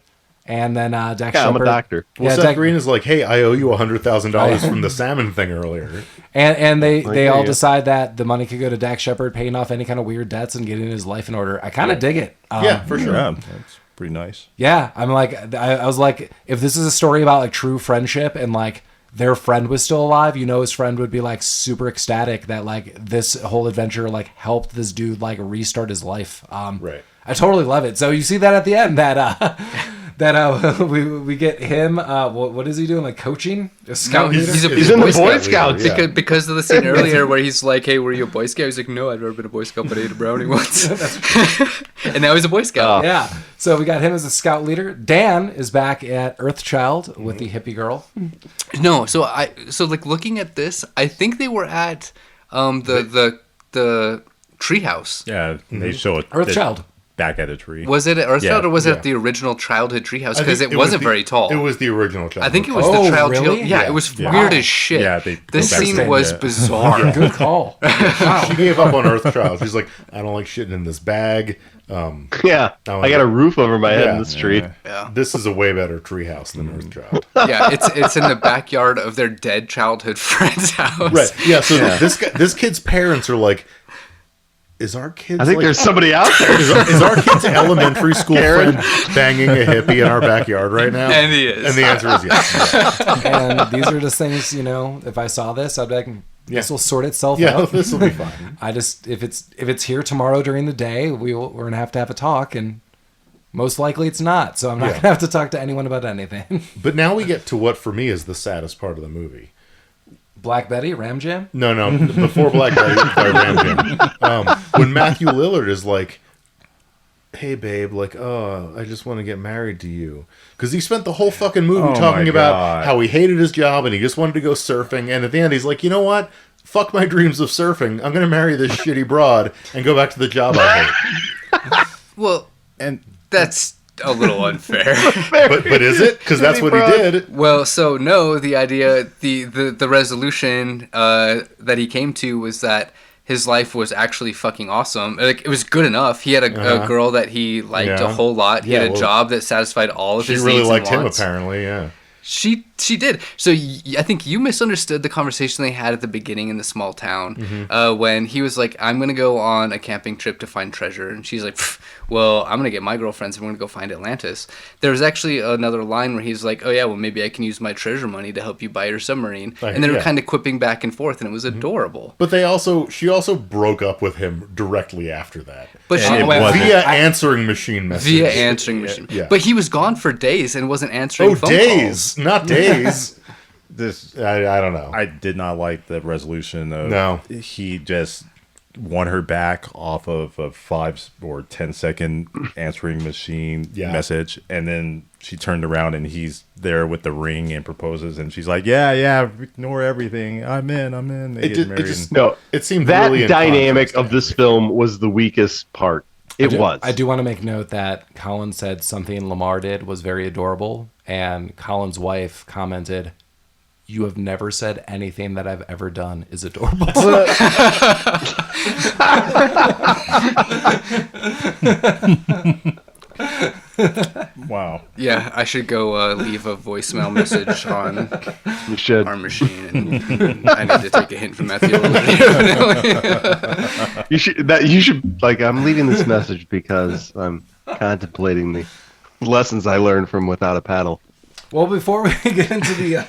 And then Dax Shepard. I'm a doctor. Well, Seth Green is like, hey, I owe you $100,000 from the salmon thing earlier. And they all decide that the money could go to Dax Shepard paying off any kind of weird debts and getting his life in order. I kind of dig it. Yeah, for sure. Yeah, that's pretty nice. Yeah, I'm like, I was like, if this is a story about like true friendship and like their friend was still alive, his friend would be like super ecstatic that like this whole adventure like helped this dude like restart his life. Right. I totally love it. So you see that at the end that we get him. What is he doing? Like coaching? A scout leader? He's in the Boy Scouts. Because of the scene earlier where he's like, "Hey, were you a Boy Scout?" He's like, "No, I've never been a Boy Scout, but I ate a brownie once." And now he's a Boy Scout. Yeah. So we got him as a scout leader. Dan is back at Earthchild with the hippie girl. No, so like looking at this, I think they were at the treehouse. Yeah, they show it. Earthchild. Back at a tree. Was it at Earthchild Yeah, or was it at the original childhood treehouse? I Because think it wasn't very tall. It was the original child. I think it was Oh, the child. really? Yeah, it was Yeah. weird Wow. as shit. Yeah, they this go back scene to- was yeah. bizarre. Good call. She gave up on Earthchild. She's like, I don't like shitting in this bag. Yeah, I got a roof over my head in the street. Yeah. This is a way better treehouse than Earthchild. Yeah, it's in the backyard of their dead childhood friend's house. Right. Yeah. So this kid's parents are like, is our kid? I think there's somebody out there. Is our kid's elementary school friend banging a hippie in our backyard right now? And he is. And the answer is yes. And these are just things, if I saw this, I'd be like, this will sort itself Yeah, out. this will be fine. I just if it's here tomorrow during the day, we're gonna have to have a talk, and most likely it's not. So I'm not gonna have to talk to anyone about anything. But now we get to what for me is the saddest part of the movie. Black Betty, Ram Jam. No, before Black Betty by Ram Jam. When Matthew Lillard is like, hey babe, like, oh, I just want to get married to you. Because he spent the whole fucking movie talking about how he hated his job and he just wanted to go surfing. And at the end, he's like, you know what? Fuck my dreams of surfing. I'm going to marry this shitty broad and go back to the job I hate. Well, and that's a little unfair. But is it? Because that's what he did. Well, so no, the idea, the resolution that he came to was that his life was actually fucking awesome. Like, it was good enough. He had a girl that he liked a whole lot. He had a job that satisfied all of his needs and wants. She really liked him, apparently, yeah. She did. So I think you misunderstood the conversation they had at the beginning in the small town when he was like, I'm going to go on a camping trip to find treasure. And she's like, well, I'm going to get my girlfriends and we're going to go find Atlantis. There was actually another line where he's like, oh yeah, well maybe I can use my treasure money to help you buy your submarine. And they were kind of quipping back and forth and it was adorable. But she also broke up with him directly after that. But via answering machine message. Via answering machine. Yeah. But he was gone for days and wasn't answering phone days, calls. Not days. This I don't know. I did not like the resolution of No. He just won her back off of a 5 or 10-second answering machine message, and then she turned around and he's there with the ring and proposes, and she's like, yeah, ignore everything. I'm in. They get married. It seemed that really dynamic of this film was the weakest part. I do want to make note that Colin said something Lamar did was very adorable, and Colin's wife commented, "You have never said anything that I've ever done is adorable." Wow. Yeah, I should go leave a voicemail message on our machine. And I need to take a hint from Matthew. You should like. I'm leaving this message because I'm contemplating the lessons I learned from Without a Paddle. Well, before we get into the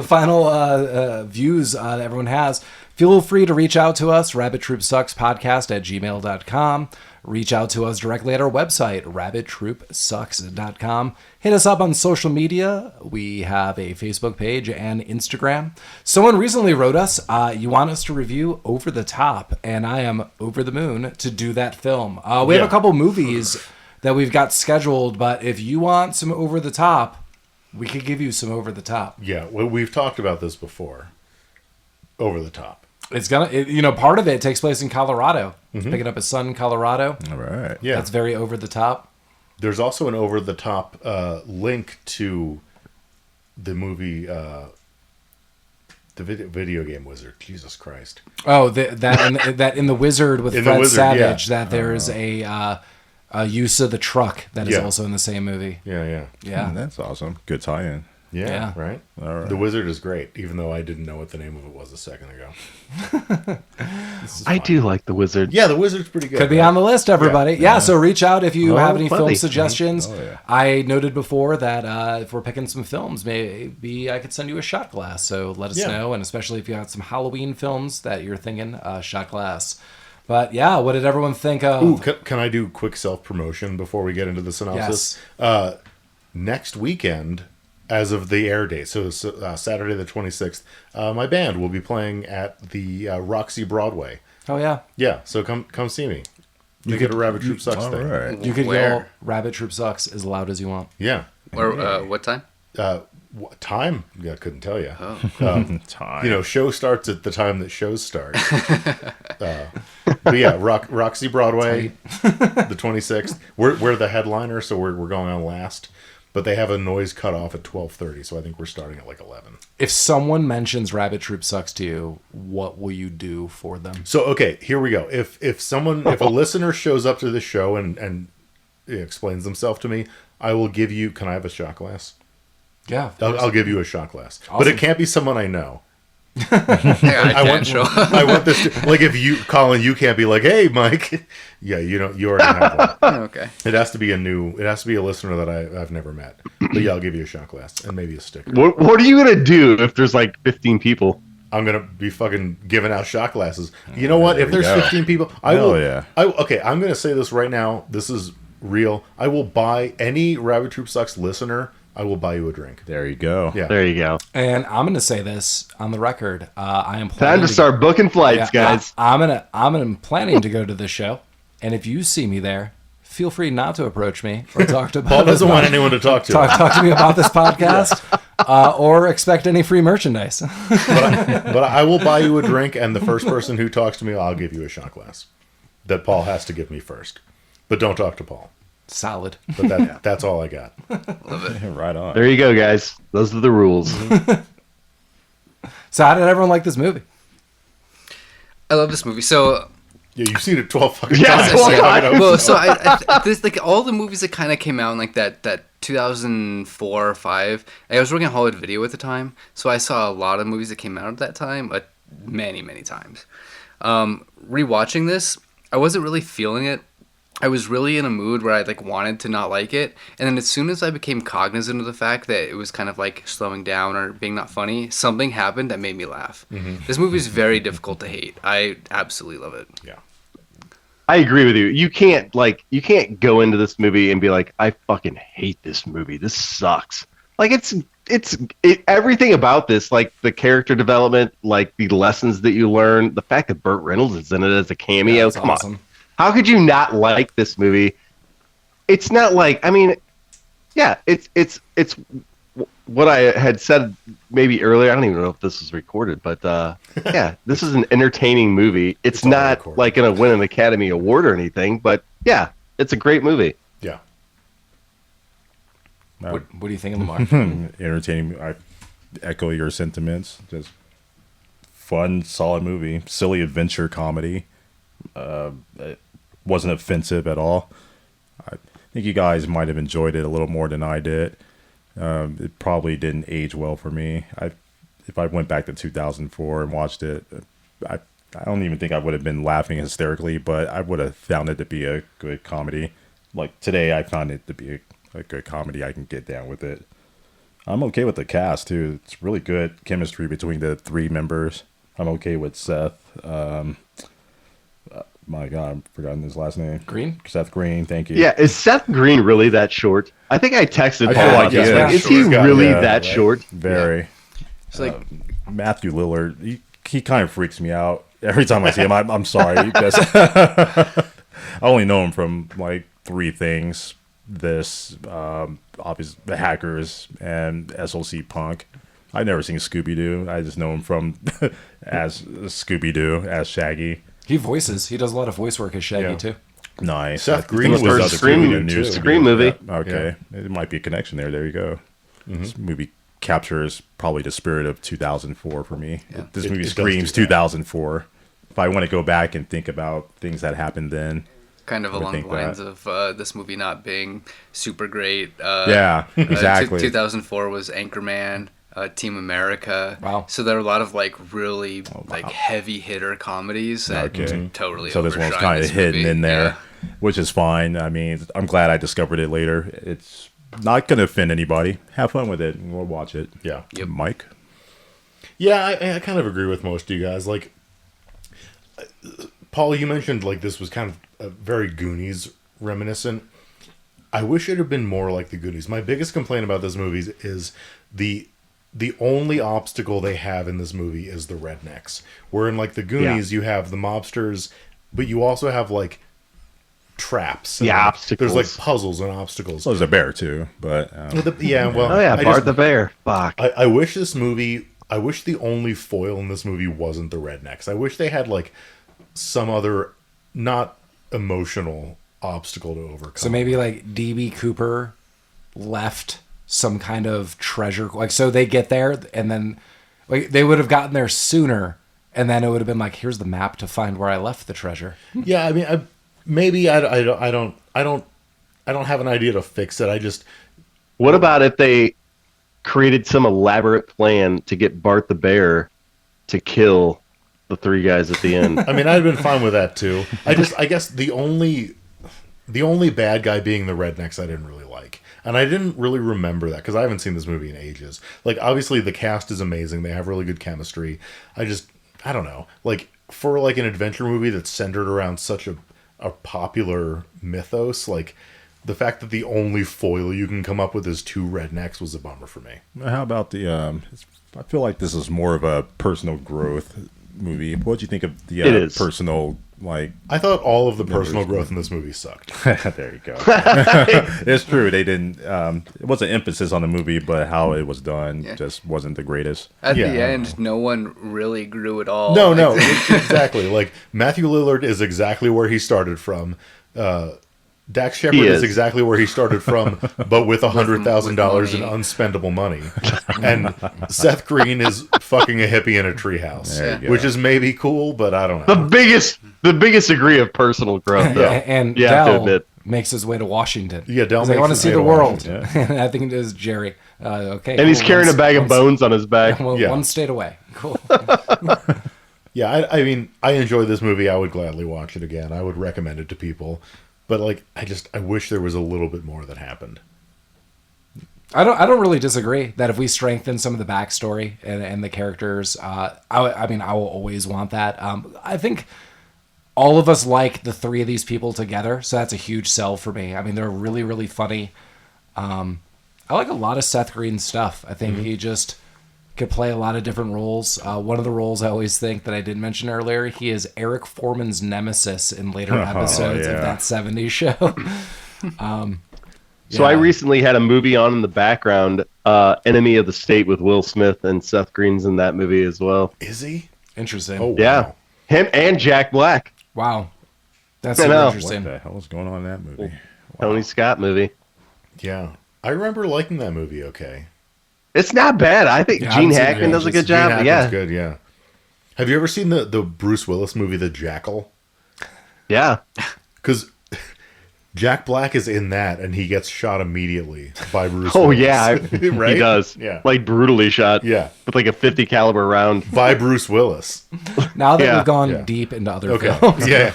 final views that everyone has, feel free to reach out to us, rabbittroopsuckspodcast@gmail.com. Reach out to us directly at our website, rabbittroopsucks.com. Hit us up on social media. We have a Facebook page and Instagram. Someone recently wrote us, you want us to review Over the Top, and I am over the moon to do that film. We have a couple movies that we've got scheduled, but if you want some Over the Top, we could give you some Over the Top. Yeah, we've talked about this before. Over the Top. It's gonna, part of it takes place in Colorado. He's picking up his son in Colorado. All right. Yeah. That's very over the top. There's also an over the top link to the movie, the video game Wizard. Jesus Christ. Oh, that in the Wizard with In Fred the Wizard, Savage. yeah. That there's a use of the truck that is also in the same movie. Yeah. That's awesome. Good tie-in. Yeah, right? All right. The Wizard is great, even though I didn't know what the name of it was a second ago. I do like The Wizard. Yeah, The Wizard's pretty good. Could be on the list, everybody. Yeah, so reach out if you have any film funny. suggestions. Oh, yeah. I noted before that if we're picking some films, maybe I could send you a shot glass. So let us know, and especially if you got some Halloween films that you're thinking, shot glass. But yeah, what did everyone think of? Ooh, can I do quick self-promotion before we get into the synopsis? Yes. Next weekend, as of the air date, so Saturday the 26th, my band will be playing at the Roxy Broadway. Oh yeah. Yeah, so come see me. You get a Rabbit Troop Sucks All thing. right. You could Where? yell "Rabbit Troop Sucks" as loud as you want. Yeah. Or what time? What time? Yeah, I couldn't tell you. Time. Show starts at the time that shows start. But yeah, Roxy Broadway, the 26th. We're the headliner, so we're going on last. But they have a noise cutoff at 12:30, so I think we're starting at like 11. If someone mentions Rabbit Troop Sucks to you, what will you do for them? So okay, here we go. If a listener shows up to the show and explains themselves to me, I will give you. Can I have a shot glass? Yeah. I'll give you a shot glass, but Awesome. it can't be someone I know. I can't show. I want this to, like if you, Colin, you can't be like, hey, Mike. Yeah, you already have one. Okay. It has to be a listener that I've never met. But yeah, I'll give you a shot glass and maybe a sticker. What are you gonna do if there's like 15 people? I'm gonna be fucking giving out shot glasses. You know what? If there's 15 people, I Hell will. yeah. Okay, I'm gonna say this right now. This is real. I will buy any Rabbit Troop Sucks listener. I will buy you a drink. There you go. Yeah. There you go. And I'm going to say this on the record. I am Time planning to start booking flights, guys. I'm planning to go to the show, and if you see me there, feel free not to approach me or talk to. Paul doesn't want anyone to talk to. Talk to me about this podcast, or expect any free merchandise. But I will buy you a drink, and the first person who talks to me, I'll give you a shot glass. That Paul has to give me first. But don't talk to Paul. Solid. But that's all I got. Right on. There you go, guys. Those are the rules. So how did everyone like this movie? I love this movie. So Yeah, you've seen it 12 fucking Yeah, times. 12 so I times. know. well, so I this like all the movies that kind of came out in like that 2004 or 5. I was working at Hollywood Video at the time, so I saw a lot of movies that came out at that time, many times. Rewatching this, I wasn't really feeling it. I was really in a mood where I like wanted to not like it, and then as soon as I became cognizant of the fact that it was kind of like slowing down or being not funny, something happened that made me laugh. This movie is very difficult to hate. I absolutely love it. Yeah. I agree with you. You can't go into this movie and be like, I fucking hate this movie. This sucks. Like everything about this, like the character development, like the lessons that you learn, the fact that Burt Reynolds is in it as a cameo. That's Come awesome. on. How could you not like this movie? It's not like, I mean, yeah, it's what I had said maybe earlier. I don't even know if this was recorded, but yeah, this is an entertaining movie. It's all not recorded. like going to win an Academy Award or anything, but yeah, it's a great movie. Yeah. What do you think, Lamar? Entertaining. I echo your sentiments. Just fun, solid movie. Silly adventure comedy. It wasn't offensive at all. I think you guys might have enjoyed it a little more than I did. It probably didn't age well for me. If I went back to 2004 and watched it, I don't even think I would have been laughing hysterically, but I would have found it to be a good comedy. Like today, I found it to be a good comedy. I can get down with it. I'm okay with the cast too. It's really good chemistry between the three members. I'm okay with Seth. My God, I've forgotten his last name. Green? Seth Green, thank you. Yeah, is Seth Green really that short? I think I texted I Paul feel like about this. he Like, is. is he Short guy. really Yeah, that right. short? Very. It's like Matthew Lillard, he kind of freaks me out. Every time I see him, I'm sorry. Because I only know him from like three things. This, obviously, The Hackers and SLC Punk. I've never seen Scooby-Doo. I just know him from as Scooby-Doo, as Shaggy. He does a lot of voice work as Shaggy, Yeah. too. Nice. Seth I think Green it was other Scream- two, the new too. Scooby-Doo. Scream movie. Yeah, okay. It might be a connection there. There you go. This movie captures probably the spirit of 2004 for me. This movie it does screams do that. 2004. If I want to go back and think about things that happened then, Kind of I would along the think lines that. of this movie not being super great. Yeah, exactly. 2004 was Anchorman, Team America. Wow. So there are a lot of like really like heavy hitter comedies that Okay. totally. So this one's overshine kind of this hidden movie. in there, Yeah. which is fine. I mean, I'm glad I discovered it later. It's not going to offend anybody. Have fun with it, and we'll watch it. Yeah. Yep. Mike? Yeah, I kind of agree with most of you guys. Like, Paul, you mentioned like this was kind of very Goonies reminiscent. I wish it had been more like the Goonies. My biggest complaint about this movie is the only obstacle they have in this movie is the rednecks. Where in like the Goonies, you have the mobsters, but you also have like traps. And, like, obstacles. There's like puzzles and obstacles. So there's a bear, too. But Yeah, well, Oh yeah, I Bart just- the Bear. Fuck. I wish this movie. I wish the only foil in this movie wasn't the rednecks. I wish they had like some other not emotional obstacle to overcome. So maybe like DB Cooper left some kind of treasure. Like, so they get there and then like they would have gotten there sooner. And then it would have been like, here's the map to find where I left the treasure. Yeah, I mean, I don't have an idea to fix it. I just What about if they created some elaborate plan to get Bart the Bear to kill the three guys at the end? I mean, I'd been fine with that too. I guess the only bad guy being the rednecks I didn't really like. And I didn't really remember that because I haven't seen this movie in ages. Like, obviously the cast is amazing. They have really good chemistry. I don't know. Like, for like an adventure movie that's centered around such a popular mythos, like the fact that the only foil you can come up with is two rednecks was a bummer for me. how about the... I feel like this is more of a personal growth movie. What do you think of the It is. personal, like... I thought all of the personal growth in this movie sucked. There you go. It's true. They didn't... it wasn't emphasis on the movie, but how it was done just wasn't the greatest. At Yeah, the I end, no one really grew at all. No, Like, exactly. Like Matthew Lillard is exactly where he started from. Dax Shepard He is is. exactly where he started from, but with $100,000 in money. unspendable money. And Seth Green is fucking a hippie in a treehouse, There you go. which is maybe cool, but I don't know. The biggest degree of personal growth, though. And you have to Del admit. makes his way to Washington. Yeah, Del He's like, I makes want to his see way the to world. Washington, And I think it is Jerry. Okay. And he's cool. carrying a bag of One- bones on his back. Well, Yeah. one state away. Cool. Yeah, I mean, I enjoy this movie. I would gladly watch it again. I would recommend it to people. But like, I wish there was a little bit more that happened. I don't really disagree that if we strengthen some of the backstory and the characters, I mean, I will always want that. I think all of us like the three of these people together, so that's a huge sell for me. I mean, they're really, really funny. I like a lot of Seth Green's stuff. I think he just could play a lot of different roles. One of the roles I always think that I didn't mention earlier, he is Eric Foreman's nemesis in later episodes of yeah. that 70s show. So I recently had a movie on in the background, Enemy of the State with Will Smith, and Seth Green's in that movie as well. Is he? Interesting. Oh, Yeah. wow. Him and Jack Black. Wow. That's I super know. What interesting. the hell is going on in that movie? Tony Scott movie. Yeah. I remember liking that movie okay. It's not bad. I think Yeah, Gene I haven't seen it Hackman yet. does a good Gene job. Hackman's Yeah. good, yeah. Have you ever seen the Bruce Willis movie, The Jackal? Yeah. Because Jack Black is in that, and he gets shot immediately by Bruce Oh Willis. yeah, Right? he does. Yeah. Like brutally shot. Yeah. With like a 50 caliber round. By Bruce Willis. Now that Yeah. we've gone Yeah. deep into other Okay. films, Yeah.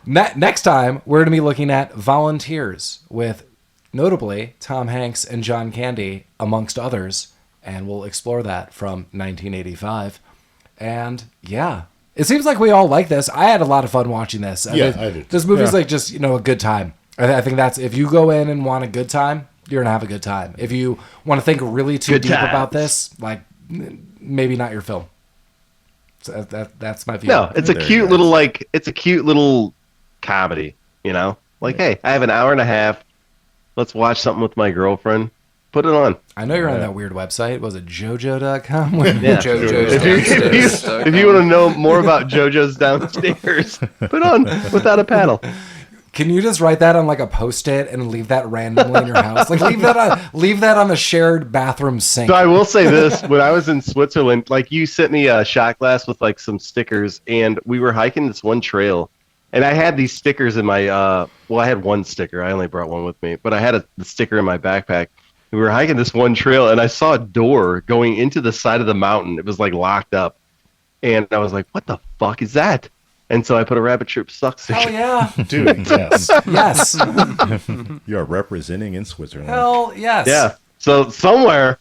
next time we're going to be looking at Volunteers with notably Tom Hanks and John Candy, amongst others, and we'll explore that from 1985. And yeah, it seems like we all like this. I had a lot of fun watching this. Yeah, I did. This movie's Yeah. like just, a good time. I think that's, if you go in and want a good time, you're going to have a good time. If you want to think really too Good deep about times. this, like maybe not your film. So that's my view. No, it's a There you cute go. little it's a cute little comedy, Like, hey, I have an hour and a half. Let's watch something with my girlfriend. Put it on. I know you're on that weird website. Was it jojo.com? Yeah. JoJo's If you, downstairs. if you want to know more about JoJo's downstairs, put on Without a Paddle. Can you just write that on like a Post-it and leave that randomly in your house? Like leave that on a shared bathroom sink. So I will say this: when I was in Switzerland, like you sent me a shot glass with like some stickers, and we were hiking this one trail, And I had these stickers in my, I had one sticker. I only brought one with me. But I had the sticker in my backpack. We were hiking this one trail, and I saw a door going into the side of the mountain. It was, like, locked up. And I was like, what the fuck is that? And so I put a Rabbit Troop Sucks sticker. Hell yeah. Dude, yes. Yes. You are representing in Switzerland. Hell yes. Yeah. So somewhere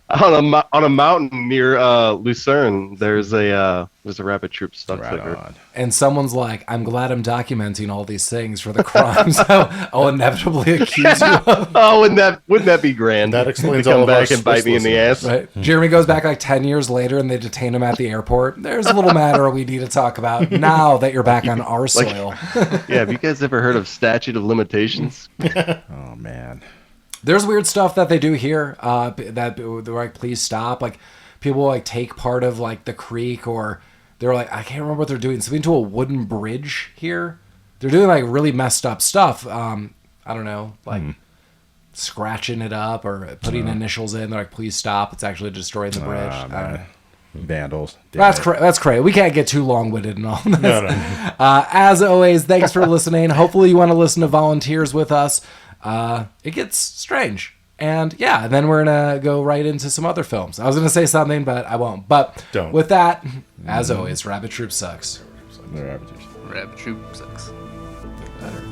on a mountain near Lucerne, there's a Rabbit Troop Sucks sticker. On. And someone's like, I'm glad I'm documenting all these things for the crimes I'll inevitably accuse you of. Oh, wouldn't that be grand? That explains to come all of our back and bite me in the Swiss ass. Right. Jeremy goes back like 10 years later and they detain him at the airport. There's a little matter we need to talk about now that you're back on our soil. Yeah, have you guys ever heard of statute of limitations? Oh, man. There's weird stuff that they do here that they're like, please stop. Like, people will, like, take part of, like, the creek, or they're like, I can't remember what they're doing. Something to a wooden bridge here. They're doing, like, really messed up stuff. I don't know, like scratching it up or putting initials in. They're like, please stop. It's actually destroying the bridge. I don't know. Vandals. That's crazy. We can't get too long-winded and all this. No. As always, thanks for listening. Hopefully you want to listen to Volunteers with us. It gets strange. And yeah, then we're going to go right into some other films. I was going to say something, but I won't. But Don't. With that, as always, Rabbit Troop sucks. Rabbit Troop. Rabbit Troop Sucks. Better.